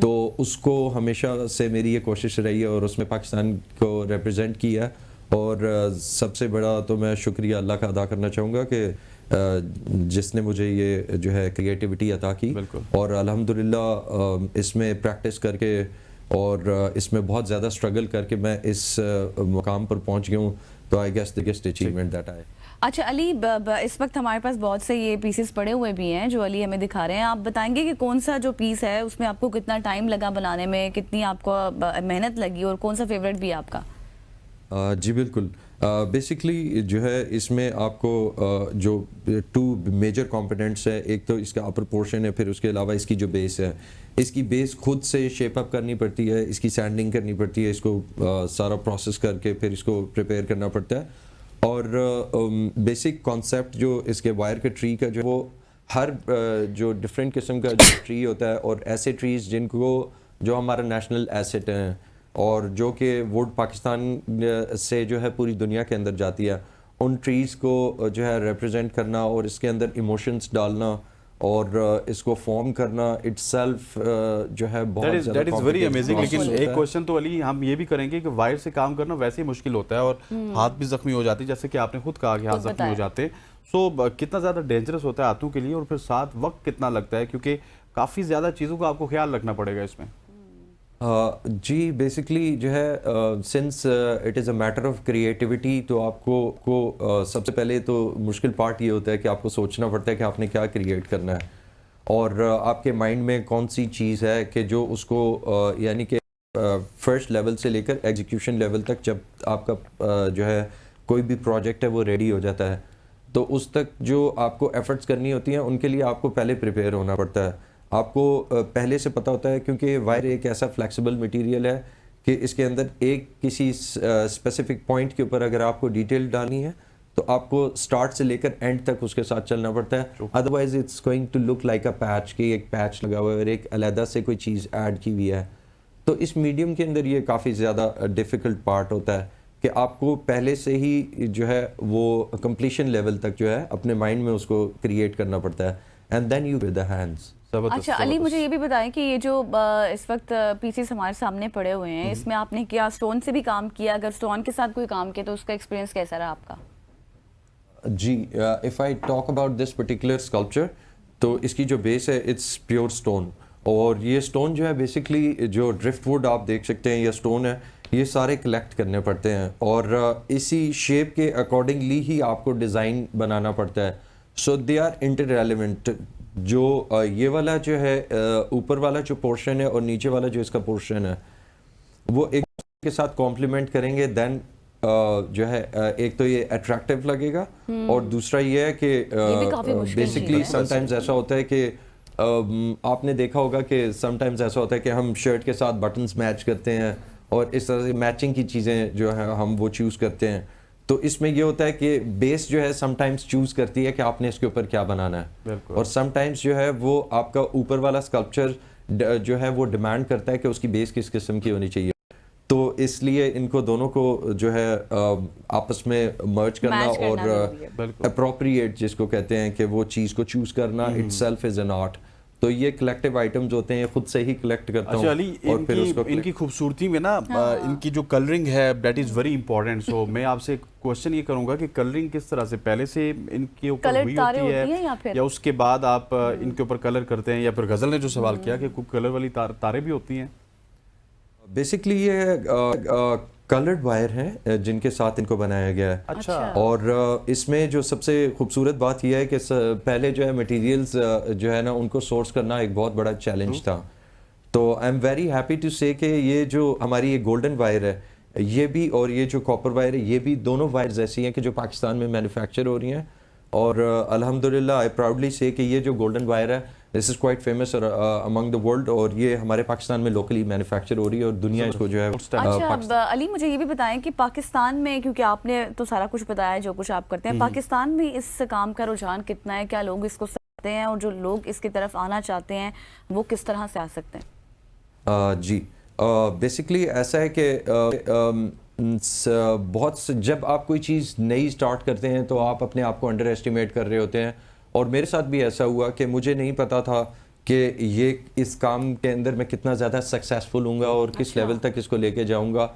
तो उसको हमेशा से मेरी ये कोशिश रही है और उसमें पाकिस्तान को रिप्रेजेंट किया। और सबसे बड़ा तो मैं शुक्रिया अल्लाह का अदा करना चाहूँगा कि जिसने मुझे ये जो है क्रिएटिविटी अता की, और अल्हम्दुलिल्लाह इसमें प्रैक्टिस करके और इसमें बहुत ज़्यादा स्ट्रगल करके मैं इस मुकाम पर पहुँच गया हूँ। तो I guess the biggest achievement that I. अच्छा अली, इस वक्त हमारे पास बहुत से ये पीसेस पड़े हुए भी हैं जो अली हमें दिखा रहे हैं। आप बताएंगे कि कौन सा जो पीस है उसमें आपको कितना टाइम लगा बनाने में, कितनी आपको मेहनत लगी, और कौन सा फेवरेट भी है आपका? जी बिल्कुल। बेसिकली जो है इसमें आपको जो 2 मेजर कंपोनेंट्स है, एक तो इसका अपर पोर्शन है, फिर उसके अलावा इसकी जो बेस है, इसकी बेस खुद से शेप अप करनी पड़ती है, इसकी सैंडिंग करनी पड़ती है, इसको सारा प्रोसेस करके फिर इसको प्रिपेयर करना पड़ता है। और बेसिक कॉन्सेप्ट जो इसके वायर के ट्री का, जो वो हर जो डिफरेंट किस्म का जो ट्री होता है, और ऐसे ट्रीज़ जिनको जो हमारा नेशनल एसेट हैं और जो कि वुड पाकिस्तान से जो है पूरी दुनिया के अंदर जाती है, उन ट्रीज़ को जो है रिप्रेजेंट करना और इसके अंदर इमोशंस डालना और इसको फॉर्म करना इटसेल्फ जो है बहुत ज़्यादा दैट इज वेरी अमेजिंग। लेकिन एक क्वेश्चन तो अली हम ये भी करेंगे कि वायर से काम करना वैसे ही मुश्किल होता है और हाथ भी जख्मी हो जाते हैं, जैसे कि आपने खुद कहा कि हाथ जख्मी हो जाते हैं। सो कितना ज़्यादा डेंजरस होता है हाथों के लिए, और फिर साथ वक्त कितना लगता है, क्योंकि काफ़ी ज़्यादा चीज़ों का आपको ख्याल रखना पड़ेगा इसमें। जी बेसिकली जो है since it is a matter of creativity, तो आपको सबसे पहले तो मुश्किल पार्ट ये होता है कि आपको सोचना पड़ता है कि आपने क्या क्रिएट करना है, और आपके माइंड में कौन सी चीज़ है कि जो उसको यानी कि फर्स्ट लेवल से लेकर एग्जीक्यूशन लेवल तक, जब आपका जो है कोई भी प्रोजेक्ट है वो रेडी हो जाता है, तो उस तक जो आपको एफर्ट्स करनी होती हैं उनके लिए आपको पहले प्रिपेयर होना पड़ता है। आपको पहले से पता होता है, क्योंकि वायर एक ऐसा फ्लेक्सिबल मटेरियल है कि इसके अंदर एक किसी स्पेसिफिक पॉइंट के ऊपर अगर आपको डिटेल डालनी है तो आपको स्टार्ट से लेकर एंड तक उसके साथ चलना पड़ता है, otherwise it's going to look like a patch, कि एक पैच लगा हुआ है और एक अलहदा से कोई चीज़ ऐड की हुई है। तो इस मीडियम के अंदर ये काफ़ी ज़्यादा डिफ़िकल्ट पार्ट होता है कि आपको पहले से ही जो है वो कंप्लीशन लेवल तक जो है अपने माइंड में उसको क्रिएट करना पड़ता है, and then you with the hands. अच्छा अली, मुझे ये भी बताएं कि ये जो इस वक्त पीसीस हमारे सामने पड़े हुए हैं, इसमें आपने क्या स्टोन से भी काम किया? अगर स्टोन के साथ कोई काम किया तो उसका एक्सपीरियंस कैसा रहा आपका? जी, if I talk about this particular sculpture, तो इसकी जो बेस है इट्स प्योर स्टोन, और ये स्टोन जो है बेसिकली जो ड्रिफ्ट वुड आप देख सकते हैं या स्टोन है, ये सारे कलेक्ट करने पड़ते हैं और इसी शेप के अकॉर्डिंगली ही आपको डिज़ाइन बनाना पड़ता है। सो दे आर इंटररेलेवेंट। जो ये वाला जो है ऊपर वाला जो पोर्शन है और नीचे वाला जो इसका पोर्शन है वो एक के साथ कॉम्प्लीमेंट करेंगे, देन जो है एक तो ये अट्रैक्टिव लगेगा और दूसरा ये है कि बेसिकली समटाइम्स ऐसा होता है कि आपने देखा होगा कि समटाइम्स ऐसा होता है कि हम शर्ट के साथ बटन्स मैच करते हैं और इस तरह से मैचिंग की चीज़ें जो है हम वो चूज़ करते हैं। तो इसमें ये होता है कि बेस जो है समटाइम्स चूज़ करती है कि आपने इसके ऊपर क्या बनाना है, और समटाइम्स जो है वो आपका ऊपर वाला स्कल्पचर जो है वो डिमांड करता है कि उसकी बेस किस किस्म की होनी चाहिए। तो इसलिए इनको दोनों को जो है आपस में मर्ज करना और अप्रोप्रिएट जिसको कहते हैं कि वो चीज़ को चूज़ करना इटसेल्फ इज़ एन आर्ट। तो ये कलेक्टिव आइटम्स होते हैं, खुद से ही कलेक्ट करता हूँ। अच्छा अली, इनकी खूबसूरती में ना इनकी जो कलरिंग है दैट इज़ वेरी इंपॉर्टेंट। सो मैं आपसे क्वेश्चन ये करूंगा कि कलरिंग किस तरह से पहले से इनके ऊपर हुई होती है या उसके बाद आप इनके ऊपर कलर करते हैं, या फिर गज़ल ने जो सवाल किया कि कुछ कलर वाली तारें भी होती हैं? बेसिकली ये कलर्ड वायर हैं जिनके साथ इनको बनाया गया है। अच्छा। और इसमें जो सबसे खूबसूरत बात यह है कि पहले जो है मटेरियल्स जो है ना उनको सोर्स करना एक बहुत बड़ा चैलेंज था। तो I am very happy to say कि ये जो हमारी ये गोल्डन वायर है ये भी और ये जो कॉपर वायर है ये भी दोनों वायर्स ऐसी हैं कि जो पाकिस्तान में मैन्युफैक्चर हो रही हैं। और अल्हम्दुलिल्लाह आई प्राउडली से कि ये जो गोल्डन वायर है this is quite famous among the world, और ये हमारे पाकिस्तान में लोकली मैन्युफैक्चर हो रही है और दुनिया इसको जो है। अच्छा अली, मुझे ये भी बताएं कि पाकिस्तान में, क्योंकि आपने तो सारा कुछ बताया जो कुछ आप करते हैं, पाकिस्तान में इस काम का रुझान कितना है? क्या लोग इसको सकते हैं, और जो लोग इसकी तरफ आना चाहते हैं वो किस तरह से आ सकते हैं? जी, बेसिकली ऐसा है कि बहुत जब आप कोई चीज़ नई स्टार्ट करते हैं तो आप अपने आप को अंडर एस्टिमेट कर रहे होते हैं, और मेरे साथ भी ऐसा हुआ कि मुझे नहीं पता था कि ये इस काम के अंदर मैं कितना ज़्यादा सक्सेसफुल हूँगा और किस लेवल तक इसको लेके जाऊँगा।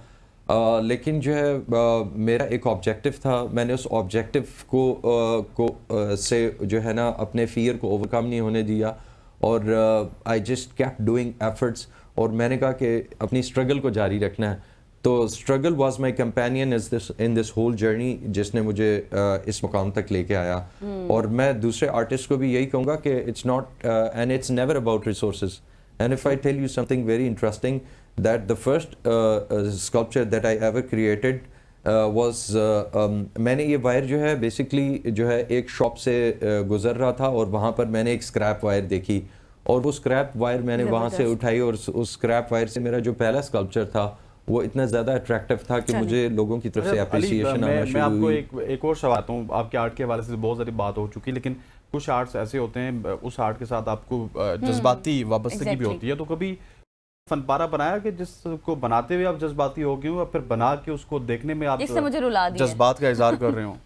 लेकिन जो है मेरा एक ऑब्जेक्टिव था, मैंने उस ऑब्जेक्टिव को से जो है ना अपने फियर को ओवरकम नहीं होने दिया, और I just kept doing efforts, और मैंने कहा कि अपनी स्ट्रगल को जारी रखना है। तो struggle was my companion in this whole journey, जिसने मुझे इस मुकाम तक लेके आया। और मैं दूसरे आर्टिस्ट को भी यही कहूँगा कि it's not and it's never about resources. And if I tell you something very interesting, that the first sculpture that I ever created was मैंने ये वायर जो है बेसिकली जो है एक शॉप से गुजर रहा था और वहाँ पर मैंने एक स्क्रैप वायर देखी, और वो स्क्रैप वायर मैंने वहाँ से उठाई, और उस स्क्रैप वायर से मेरा जो पहला स्कल्पचर था वो इतना ज़्यादा अट्रैक्टिव था कि मुझे लोगों की तरफ से अप्रिसिएशन आना शुरू हुई। मैं आपको एक और सवाल आता हूँ, आपके आर्ट के हवाले से बहुत सारी बात हो चुकी, लेकिन कुछ आर्ट्स ऐसे होते हैं उस आर्ट के साथ आपको जज्बाती वाबस्तगी भी होती है। तो कभी फनपारा बनाया कि जिसको बनाते हुए आप जज्बाती हो गए हो, फिर बना के उसको देखने में आप जज्बात का इजहार कर रहे हो?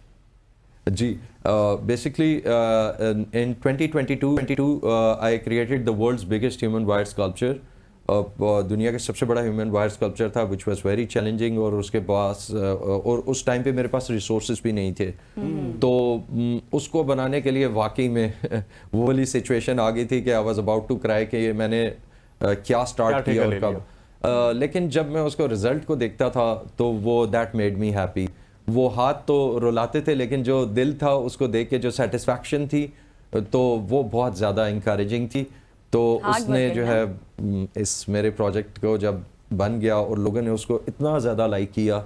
जी, basically in 2022 I created the world's biggest human wire sculpture. दुनिया का सबसे बड़ा ह्यूमन वायर स्कल्पचर था, विच वाज वेरी चैलेंजिंग, और उसके पास और उस टाइम पे मेरे पास रिसोर्सेज भी नहीं थे। तो उसको बनाने के लिए वाकई में वो वाली सिचुएशन आ गई थी कि I was about to cry कि ये मैंने क्या स्टार्ट किया और कब। लेकिन जब मैं उसको रिजल्ट को देखता था तो वो दैट मेड मी हैप्पी। वो हाथ तो रुलाते थे, लेकिन जो दिल था उसको देख के जो सेटिस्फैक्शन थी तो वो बहुत ज़्यादा इंकरेजिंग थी। तो उसने जो है इस मेरे प्रोजेक्ट को जब बन गया और लोगों ने उसको इतना ज़्यादा लाइक किया,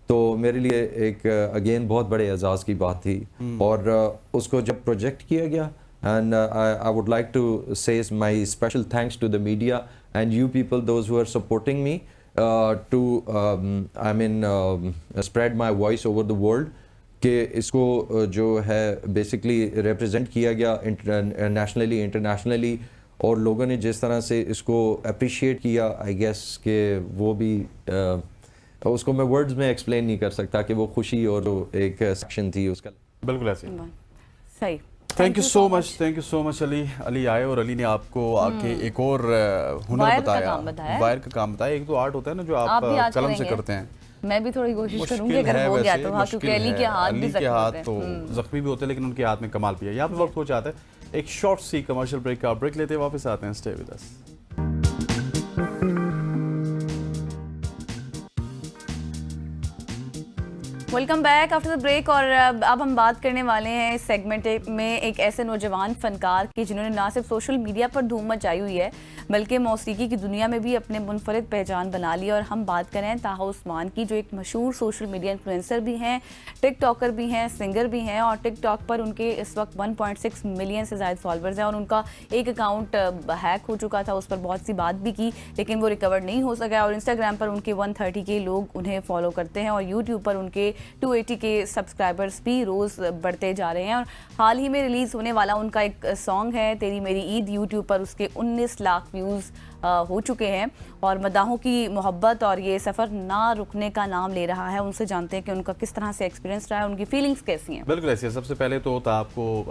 तो मेरे लिए एक अगेन बहुत बड़े एजाज़ की बात थी। और उसको जब प्रोजेक्ट किया गया, and I would like to say my special thanks to the media and you people those who are supporting me to I mean spread my voice over the world, कि इसको जो है बेसिकली रिप्रेजेंट किया गया nationally internationally, और लोगों ने जिस तरह से इसको अप्रिशिएट किया, आई गेस कि वो भी उसको मैं वर्ड्स में एक्सप्लेन नहीं कर सकता कि वो खुशी और वो एक सेक्शन थी उसका। बिल्कुल ऐसे। सही। Thank you so much Ali आए, और अली ने आपको आके एक और हुनर वायर का बताया, काम बताया। वायर का काम बताया। एक तो आर्ट होता है ना जो आप भी आज कलम से करेंगे। करते हैं, मैं भी थोड़ी कोशिश करूंगी मुश्किल अगर है हो गया वैसे, तो। हाँ, क्योंकि अली के हाथ भी अली के हाथ तो जख्मी जख्मी भी होते हैं, लेकिन उनके हाथ में कमाल भी है। यहाँ पे वक्त हो जाता है एक शॉर्ट सी कमर्शियल ब्रेक का। ब्रेक लेते हैं, वापस आते हैं। Stay with us. Welcome back after the break. और अब हम बात करने वाले हैं इस सेगमेंट में एक ऐसे नौजवान फनकार की जिन्होंने ना सिर्फ सोशल मीडिया पर धूम मचाई हुई है, बल्कि मौसीकी की दुनिया में भी अपने मुनफरिद पहचान बना ली। और हम बात करें ताहा उस्मान की, जो एक मशहूर सोशल मीडिया इन्फ्लुएंसर भी हैं, टिकटॉकर भी हैं, सिंगर भी हैं। और टिकटॉक पर उनके इस वक्त 1.6 मिलियन से ज़्यादा फॉलोअर्स हैं, और उनका एक अकाउंट हैक हो चुका था, उस पर बहुत सी बात भी की, लेकिन वो रिकवर नहीं हो सका। और इंस्टाग्राम पर उनके 130 के लोग उन्हें फॉलो करते हैं, और यूट्यूब पर उनके 280 के सब्सक्राइबर्स भी रोज़ बढ़ते जा रहे हैं। और हाल ही में रिलीज़ होने वाला उनका एक सॉन्ग है तेरी मेरी ईद, यूट्यूब पर उसके 19 लाख व्यूज़ हो चुके हैं। और मदाहों की मोहब्बत और ये सफ़र ना रुकने का नाम ले रहा है। उनसे जानते हैं कि उनका किस तरह से एक्सपीरियंस रहा है, उनकी फीलिंग्स कैसी हैं। बिल्कुल ऐसे। सबसे पहले तो आपको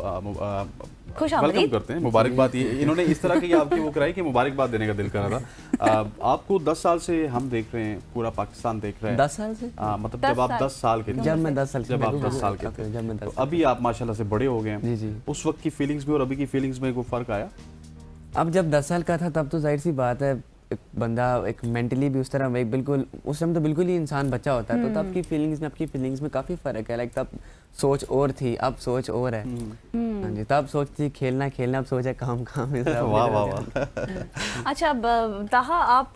खुश वेलकम आमदीद करते हैं, मुबारकबाद। ये इन्होंने इस तरह की आपकी वो कराई कि मुबारकबाद देने का दिल कर रहा था। आपको 10 साल से हम देख रहे हैं, पूरा पाकिस्तान देख रहा है। 10 साल से? मतलब जब आप 10 साल के थे, जब मैं 10 साल जब आप 10 साल के थे, जब मैं 10 तो अभी आप माशाल्लाह से बड़े हो गए हैं। जी जी। उस वक्त की फीलिंग्स में और अभी की फीलिंग्स में कोई फर्क आया? अब जब 10 साल का था तब तो जाहिर सी बात है, एक बंदा एक मेंटली भी उस तरह एक बिल्कुल उस टाइम तो बिल्कुल ही इंसान बच्चा होता है, तो तब की फीलिंग्स में आपकी फीलिंग्स में काफ़ी फ़र्क है। लाइक तब सोच और थी, अब सोच और है। हाँ जी, तब सोच थी खेलना खेलना, अब सोच है काम काम। वाह वाह वाह। अच्छा, अब ताहा आप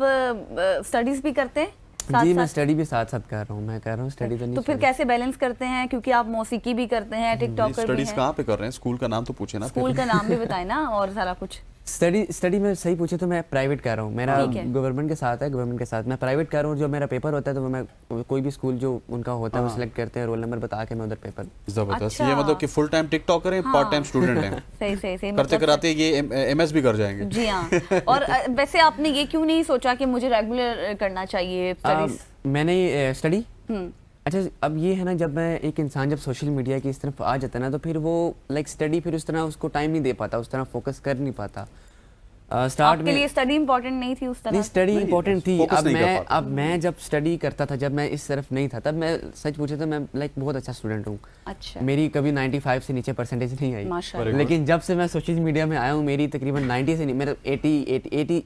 स्टडीज़ भी करते हैं? जी, मैं स्टडी भी साथ साथ कर रहा हूँ, मैं कर रहा हूँ स्टडी तो नहीं। तो फिर कैसे बैलेंस करते हैं, क्योंकि आप मौसीकी भी करते हैं, टिकटॉकर भी स्टडीज हैं। कहाँ पे कर रहे हैं? स्कूल का नाम तो पूछे ना। स्कूल का नाम भी बताएं ना, और सारा कुछ। स्टडी में सही पूछे तो मैं प्राइवेट कर रहा हूँ, मेरा गवर्नमेंट के साथ है, गवर्नमेंट के साथ मैं प्राइवेट कर रहा हूँ। जो मेरा पेपर होता है तो मैं कोई भी स्कूल जो उनका होता है वो सिलेक्ट करते हैं, रोल नंबर बता के मैं उधर पेपर। जबरदस्त। ये मतलब कि फुल टाइम टिकटॉकर हैं, पार्ट टाइम स्टूडेंट हैं। सही सही सही। करते कराते ये एमएस भी कर जाएंगे। जी हाँ। और वैसे आपने ये क्यों नहीं सोचा कि मुझे रेगुलर करना चाहिए स्टडीज? मैंने स्टडी अच्छा, अब ये है ना, जब मैं एक इंसान जब सोशल मीडिया की इस तरफ आ जाता है ना, तो फिर वो लाइक स्टडी फिर उस तरह उसको टाइम नहीं दे पाता, उस तरह फोकस कर नहीं पाता। स्टार्ट आपके लिए स्टडी इंपॉर्टेंट नहीं थी उस तरह? नहीं, स्टडी इंपॉर्टेंट थी। focus नहीं कर पाता। अब मैं जब स्टडी करता था, जब मैं इस तरफ नहीं था, तब मैं सच पूछे तो मैं लाइक बहुत अच्छा स्टूडेंट हूँ। अच्छा। मेरी कभी 95 से नीचे परसेंटेज नहीं आई, माशाल्लाह। लेकिन जब से मैं सोशल मीडिया में आया हूँ, मेरी तकरीबन 90 से नहीं, मेरे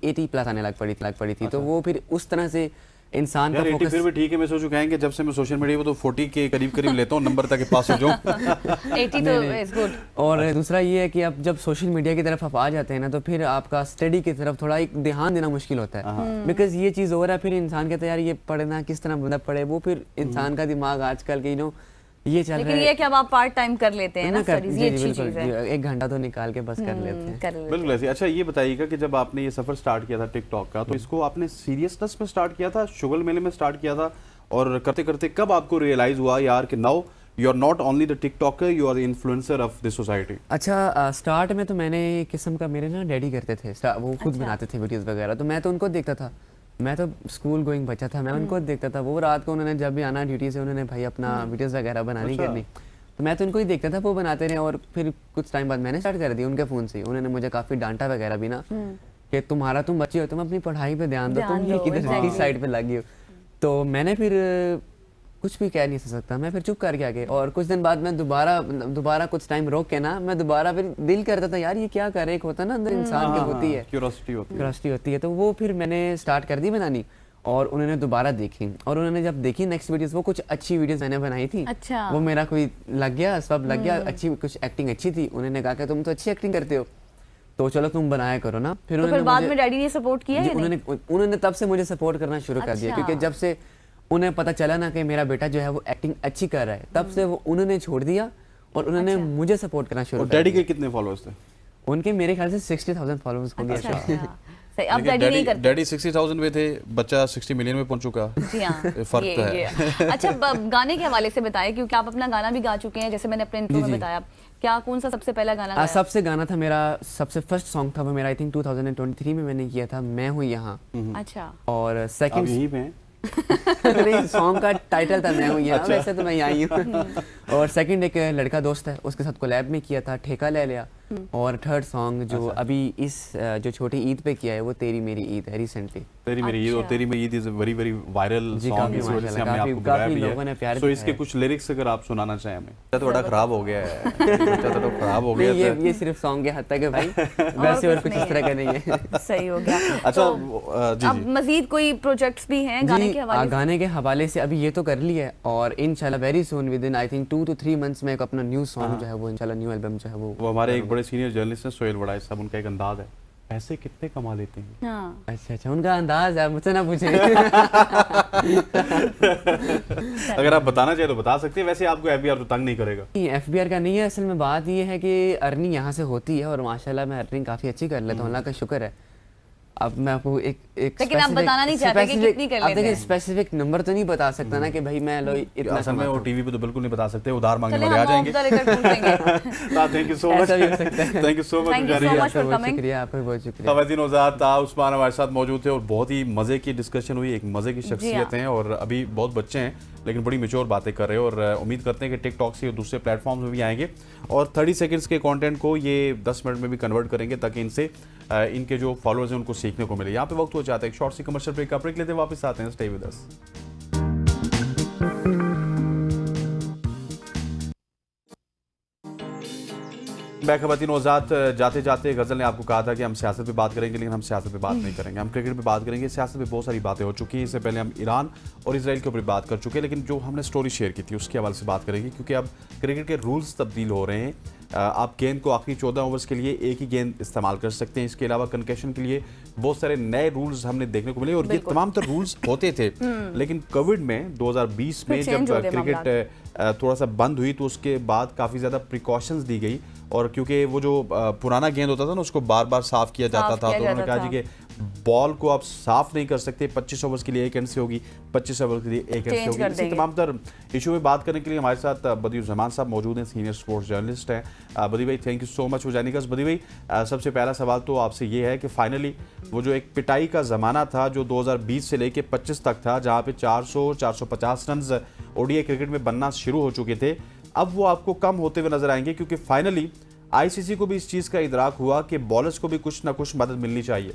80 प्लस आने लग पड़ी थी। तो वो फिर उस तरह से इंसान का फोकस। फिर भी ठीक है। मैं सोचूं कहेंगे जब से मैं सोशल मीडिया पे तो 40 के करीब लेता हूँ नंबर ताकि पास हो जाऊं। 80 तो इज गुड। और दूसरा ये है कि अब जब सोशल मीडिया की तरफ आप आ जाते हैं ना, तो फिर आपका स्टडी की तरफ थोड़ा एक ध्यान देना मुश्किल होता है, बिकॉज ये चीज़ हो रहा है। फिर इंसान कहता है यार ये पढ़ना किस तरह बंदा पढ़े, वो फिर इंसान का दिमाग आजकल के ये चल रहा है। लेकिन ये कि अब आप पार्ट टाइम कर लेते हैं ना स्टडीज, ये अच्छी चीज है। 1 घंटा तो निकाल के बस कर लेते हैं। बिल्कुल ऐसे। अच्छा, ये बताइएगा कि जब आपने ये सफर स्टार्ट किया था टिकटॉक का, तो इसको आपने सीरियसनेस में स्टार्ट किया था, शुगल मेले में स्टार्ट किया था, और करते करते कब आपको रियलाइज हुआ यार कि now you are not only the TikToker, you are the influencer of this society? अच्छा, स्टार्ट में तो मैंने एक किस्म का, मेरे ना डैडी करते थे, वो खुद बनाते थे वीडियोस वगैरह, तो मैं तो उनको देखता था। मैं तो स्कूल गोइंग बच्चा था, मैं उनको देखता था। वो रात को उन्होंने जब भी आना ड्यूटी से, उन्होंने भाई अपना वीडियोस वगैरह बनानी करनी, तो मैं तो उनको ही देखता था, वो बनाते रहे। और फिर कुछ टाइम बाद मैंने स्टार्ट कर दिया उनके फ़ोन से। उन्होंने मुझे काफ़ी डांटा वगैरह भी ना, कि तुम बच्चे हो, तुम अपनी पढ़ाई पे ध्यान दो, तुम ये किधर साइड पे लगी हो। तो मैंने फिर कुछ भी कह नहीं सकता, मैं फिर चुप करके आ गया। और कुछ दिन बाद मैं दोबारा कुछ टाइम रोक के ना, मैं दोबारा फिर दिल करता था यार ये क्या करे, एक होता ना अंदर इंसान के होती है क्यूरियोसिटी होती है। तो वो फिर मैंने स्टार्ट कर दी बनानी, और उन्होंने दोबारा देखी, और उन्होंने जब देखी नेक्स्ट वीडियोस, वो कुछ अच्छी वीडियोस मैंने बनाई थी। अच्छा। वो मेरा कोई लग गया, सब लग गया, अच्छी कुछ एक्टिंग अच्छी थी। उन्होंने कहा कि तुम तो अच्छी एक्टिंग करते हो। तो चलो तुम बनाया करो ना। तो फिर बाद में डैडी ने सपोर्ट किया जी, या नहीं? उन्होंने तब से मुझे सपोर्ट करना शुरू कर दिया, अच्छा। क्योंकि जब से उन्हें पता चला ना कि मेरा बेटा जो है वो एक्टिंग अच्छी कर रहा है, तब से वो उन्होंने छोड़ दिया और उन्होंने अच्छा। मुझे सपोर्ट करना शुरू और कर डैडी दिया। के कितने फॉलोअर्स थे? उनके मेरे ख्याल से 60,000 फॉलोअर्स हो गए। अच्छा, अच्छा। सही, अब लेकिन डैडी नहीं करते। डैडी 60,000 में थे, बच्चा 60 मिलियन में पहुंच चुका। जी हाँ, ये फर्क तो है। अच्छा, गाने के हवाले से बताएं, क्योंकि आप अपना गाना भी गा चुके हैं, जैसे मैंने अपने इंट्रो में जी। बताया। क्या कौन सा सबसे पहला गाना गाया? सबसे गाना था मेरा, सबसे फर्स्ट सॉन्ग था वो मेरा, आई थिंक 2023 में मैंने किया था, मैं हूँ यहाँ। अच्छा। और अब सेकंड यहीं पे हैं? नहीं, सॉन्ग का टाइटल था मैं हूँ यहाँ, वैसे तो मैं यहाँ ही हूँ। और सेकंड एक लड़का दोस्त है, उसके साथ कोलैब में किया था, ठेका ले लिया। और थर्ड सॉन्ग जो अभी इस जो छोटी ईद पे किया है वो तेरी मेरी ईद है, रिसेंटली। तेरी मेरी ईद, और तेरी मेरी Eid is very very viral जी, सॉन्ग, काफी इस वजह से हमने माशाल्लाह, आपको बुलाया काफी भी लोगों ने है। प्यार सो भी इसके दिखाया। कुछ लिरिक्स अगर आप सुनाना चाहें हमें। बच्चा थोड़ा खराब हो गया है, बच्चा थोड़ा खराब हो गया नहीं, था। ये सिर्फ सॉन्ग के हद तक है भाई, वैसे और कुछ इस तरह का नहीं है। सही हो गया। अच्छा, तो जी अब जी। मजीद कोई प्रोजेक्ट्स भी हैं गाने के हवाले से? गाने के हवाले से अभी ये तो कर लिया है, और इंशाल्लाह very soon with in I think 2 to 3 months में एक अपना न्यू सॉन्ग जो है वो इंशाल्लाह न्यू एल्बम जो है वो हमारे एक बड़े सीनियर जर्नलिस्ट हैं सोहेल बड़ाई साहब, उनका एक अंदाज है, पैसे कितने कमा लेते हैं। हाँ। अच्छा, उनका अंदाज है, मुझसे ना पूछे। अगर आप बताना चाहे तो बता सकते हैं, वैसे आपको एफबीआर तो तंग नहीं करेगा। एफबीआर का नहीं है, असल में बात ये है कि अर्निंग यहाँ से होती है और माशाल्लाह मैं अर्निंग काफ़ी अच्छी कर लेता हूँ, अल्लाह का शुक्र है। अब मैं आपको एक लेकिन आप बताना नहीं चाहते कि कितनी कर लेते हैं? स्पेसिफिक नंबर तो नहीं बता सकता ना कि भाई मैं लो इतना असल में वो कमाता हूँ। टीवी पे तो बिल्कुल नहीं बता सकते, उधार मांगने चले वाले आ हम जाएंगे। ऑफ द रिकॉर्ड पूछेंगे। थैंक यू सो मच, ऐसा भी हो सकता है। Thank you so much. Thank you so much for बहुत coming. शुक्रिया, आपका भी बहुत शुक्रिया। खवातीन उस्ताद उस्मान हमारे साथ मौजूद थे और बहुत ही मजे की डिस्कशन हुई, एक मजे की शख्सियत हैं और अभी बहुत बच्चे हैं लेकिन बड़ी मेच्योर बातें कर रहे हैं, और उम्मीद करते हैं कि टिकटॉक से दूसरे प्लेटफॉर्म्स में भी आएंगे और 30 सेकंड्स के कंटेंट को ये 10 मिनट में भी कन्वर्ट करेंगे ताकि इनसे इनके जो फॉलोअर्स हैं उनको सीखने को मिले। यहाँ पे वक्त हो जाता है एक शॉर्ट सी कमर्शियल ब्रेक का, ब्रेक लेते हैं, वापस आते हैं, स्टे विद अस। मैं खवातीन आज़ाद जाते जाते गज़ल ने आपको कहा था कि हम सियासत पे बात करेंगे, लेकिन हम सियासत पे बात नहीं करेंगे, हम क्रिकेट पे बात करेंगे। सियासत पे बहुत सारी बातें हो चुकी हैं, इससे पहले हम ईरान और इजराइल के ऊपर बात कर चुके हैं, लेकिन जो हमने स्टोरी शेयर की थी उसके हवाले से बात करेंगे, क्योंकि अब क्रिकेट के रूल्स तब्दील हो रहे हैं। आप गेंद को आखिरी 14 ओवर्स के लिए एक ही गेंद इस्तेमाल कर सकते हैं। इसके अलावा कंकेशन के लिए बहुत सारे नए रूल्स हमने देखने को मिले, और ये तमाम तर रूल्स होते थे, लेकिन कोविड में 2020 में जब क्रिकेट थोड़ा सा बंद हुई तो उसके बाद काफ़ी ज़्यादा प्रिकॉशंस दी गई, और क्योंकि वो जो पुराना गेंद होता था ना उसको बार बार साफ़ किया जाता था, तो उन्होंने कहा जी कि बॉल को आप साफ नहीं कर सकते, 25 ओवर्स के लिए एक एंड से होगी, 25 ओवर के लिए एक एंड से होगी। इसी तमाम तर इशू में बात करने के लिए हमारे साथ बदीउज़्ज़मान साहब मौजूद हैं, सीनियर स्पोर्ट्स जर्नलिस्ट हैं। बदी भाई, thank you so much for joining us. बदी भाई, सबसे पहला सवाल तो आपसे ये है कि फाइनली वो जो एक पिटाई का ज़माना था जो 2020 से लेके 25 तक था, जहाँ पे 400-450 रन ओडीआई क्रिकेट में बनना शुरू हो चुके थे, अब वो आपको कम होते हुए नजर आएंगे, क्योंकि फाइनली आईसीसी को भी इस चीज़ का इदराक हुआ कि बॉलर्स को भी कुछ ना कुछ मदद मिलनी चाहिए।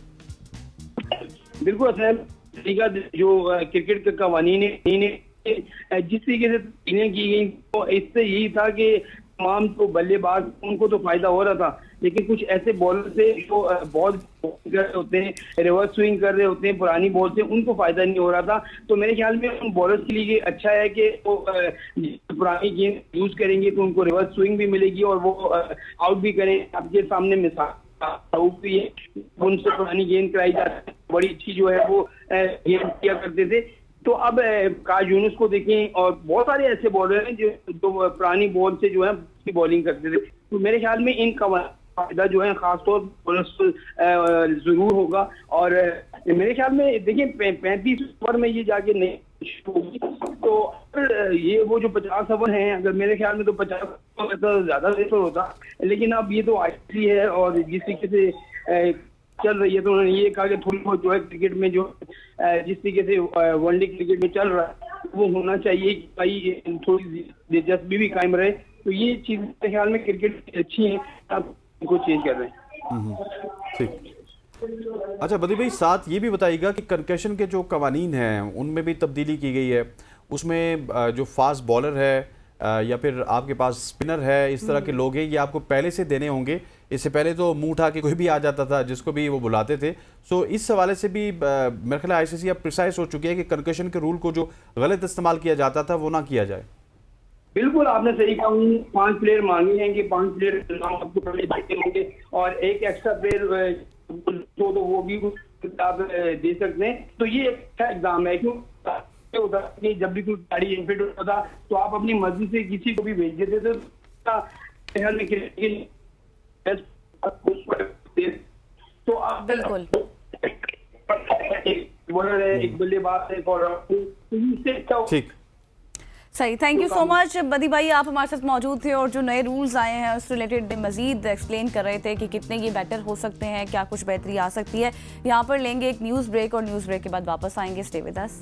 बिल्कुल तरीका जो क्रिकेट के कवानीन जिस तरीके से तब्दीलियां की गई, तो इससे यही था कि तमाम तो बल्लेबाज उनको तो फायदा हो रहा था, लेकिन कुछ ऐसे बॉलर थे जो बहुत कर रहे होते हैं, रिवर्स स्विंग कर रहे होते हैं, पुरानी बॉल से उनको फायदा नहीं हो रहा था। तो मेरे ख्याल में उन बॉलर्स के लिए अच्छा है कि वो पुरानी गेंद यूज करेंगे तो उनको रिवर्स स्विंग भी मिलेगी और वो आउट भी करें। आपके सामने मिसाल भी है, उनसे पुरानी गेंद कराई जाती है, बड़ी अच्छी जो है वो गेंद किया करते थे। तो अब काश यूनुस को देखें और बहुत सारे ऐसे बॉलर हैं जो पुरानी बॉल से जो है बॉलिंग करते थे। तो मेरे ख्याल में इनका फायदा जो है खासतौर पर जरूर होगा, और मेरे ख्याल में देखिए 35 ओवर में ये जाके नहीं होगी, तो ये वो जो 50 ओवर हैं, अगर मेरे ख्याल में तो 50 ओवर तो ज्यादा बेहतर होता, लेकिन अब ये तो आईसीसी है और जिस तरीके से चल रही है, तो उन्होंने ये कहा कि थोड़ी बहुत जो है क्रिकेट में जो जिस तरीके से वनडे क्रिकेट में चल रहा है वो होना चाहिए कि भाई थोड़ी दिलचस्पी भी कायम रहे। तो ये चीज मेरे ख्याल में क्रिकेट अच्छी है, आप इनको चेंज कर रहे हैं। ठीक। अच्छा बदी भाई, साथ ये भी बताइएगा कि कंकेशन के जो कवानीन हैं उनमें भी तब्दीली की गई है, उसमें जो फास्ट बॉलर है या फिर आपके पास स्पिनर है, इस तरह के लोग हैं, ये आपको पहले से देने होंगे। इससे पहले तो मुंह उठा के कोई भी आ जाता था जिसको भी वो बुलाते थे। सो इस हवाले से भी मेरे ख्याल आईसीसी अब प्रिसाइज हो चुकी है कि कंकेशन के रूल को जो गलत इस्तेमाल किया जाता था वो ना किया जाए। बिल्कुल आपने सही कहा, 5 प्लेयर मांगे हैं कि 5 प्लेयर नाम आपको पहले देते होंगे और एक एक्स्ट्रा प्लेयर तो वो भी आप दे सकते हैं। तो ये एक अच्छा एग्जाम है, क्यों होता है कि जब भी कोई गाड़ी इन्फिट होता था तो आप अपनी मर्जी से किसी को भी भेज देते थे, तो आप बिल्कुल एक बल्लेबाज है और इससे अच्छा ठीक, सही। थैंक यू सो मच बदी भाई, आप हमारे साथ मौजूद थे और जो नए रूल्स आए हैं उस रिलेटेड मजीद एक्सप्लेन कर रहे थे कि कितने ये बेटर हो सकते हैं, क्या कुछ बेहतरी आ सकती है। यहाँ पर लेंगे एक न्यूज़ ब्रेक और न्यूज़ ब्रेक के बाद वापस आएंगे। Stay with us.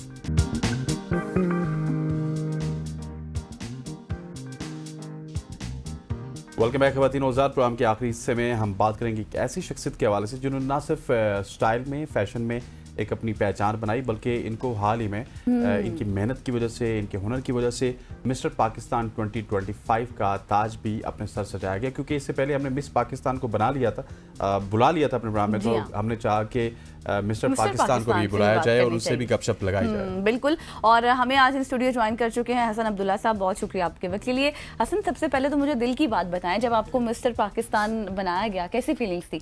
Welcome back खवातीन औजार। प्रोग्राम के आखिरी हिस्से में हम बात करेंगे एक ऐसी शख्सियत के हवाले से जिन्होंने ना सिर्फ स्टाइल में, फैशन में एक अपनी पहचान बनाई, बल्कि इनको हाल ही में इनकी मेहनत की वजह से, इनके हुनर की वजह से मिस्टर पाकिस्तान 2025 का ताज भी अपने सर सजाया गया। क्योंकि इससे पहले हमने मिस पाकिस्तान को बुला लिया था अपने प्रोग्राम में, तो हमने चाहा कि मिस्टर पाकिस्तान को भी बुलाया जाए और उनसे भी गपशप लगाई जाए। बिल्कुल। और हमें आज इन स्टूडियो ज्वाइन कर चुके हैं हसन अब्दुल्ला साहब, बहुत शुक्रिया आपके वक्त के लिए। हसन, सबसे पहले तो मुझे दिल की बात बताएं, जब आपको मिस्टर पाकिस्तान बनाया गया कैसी फीलिंग्स थी?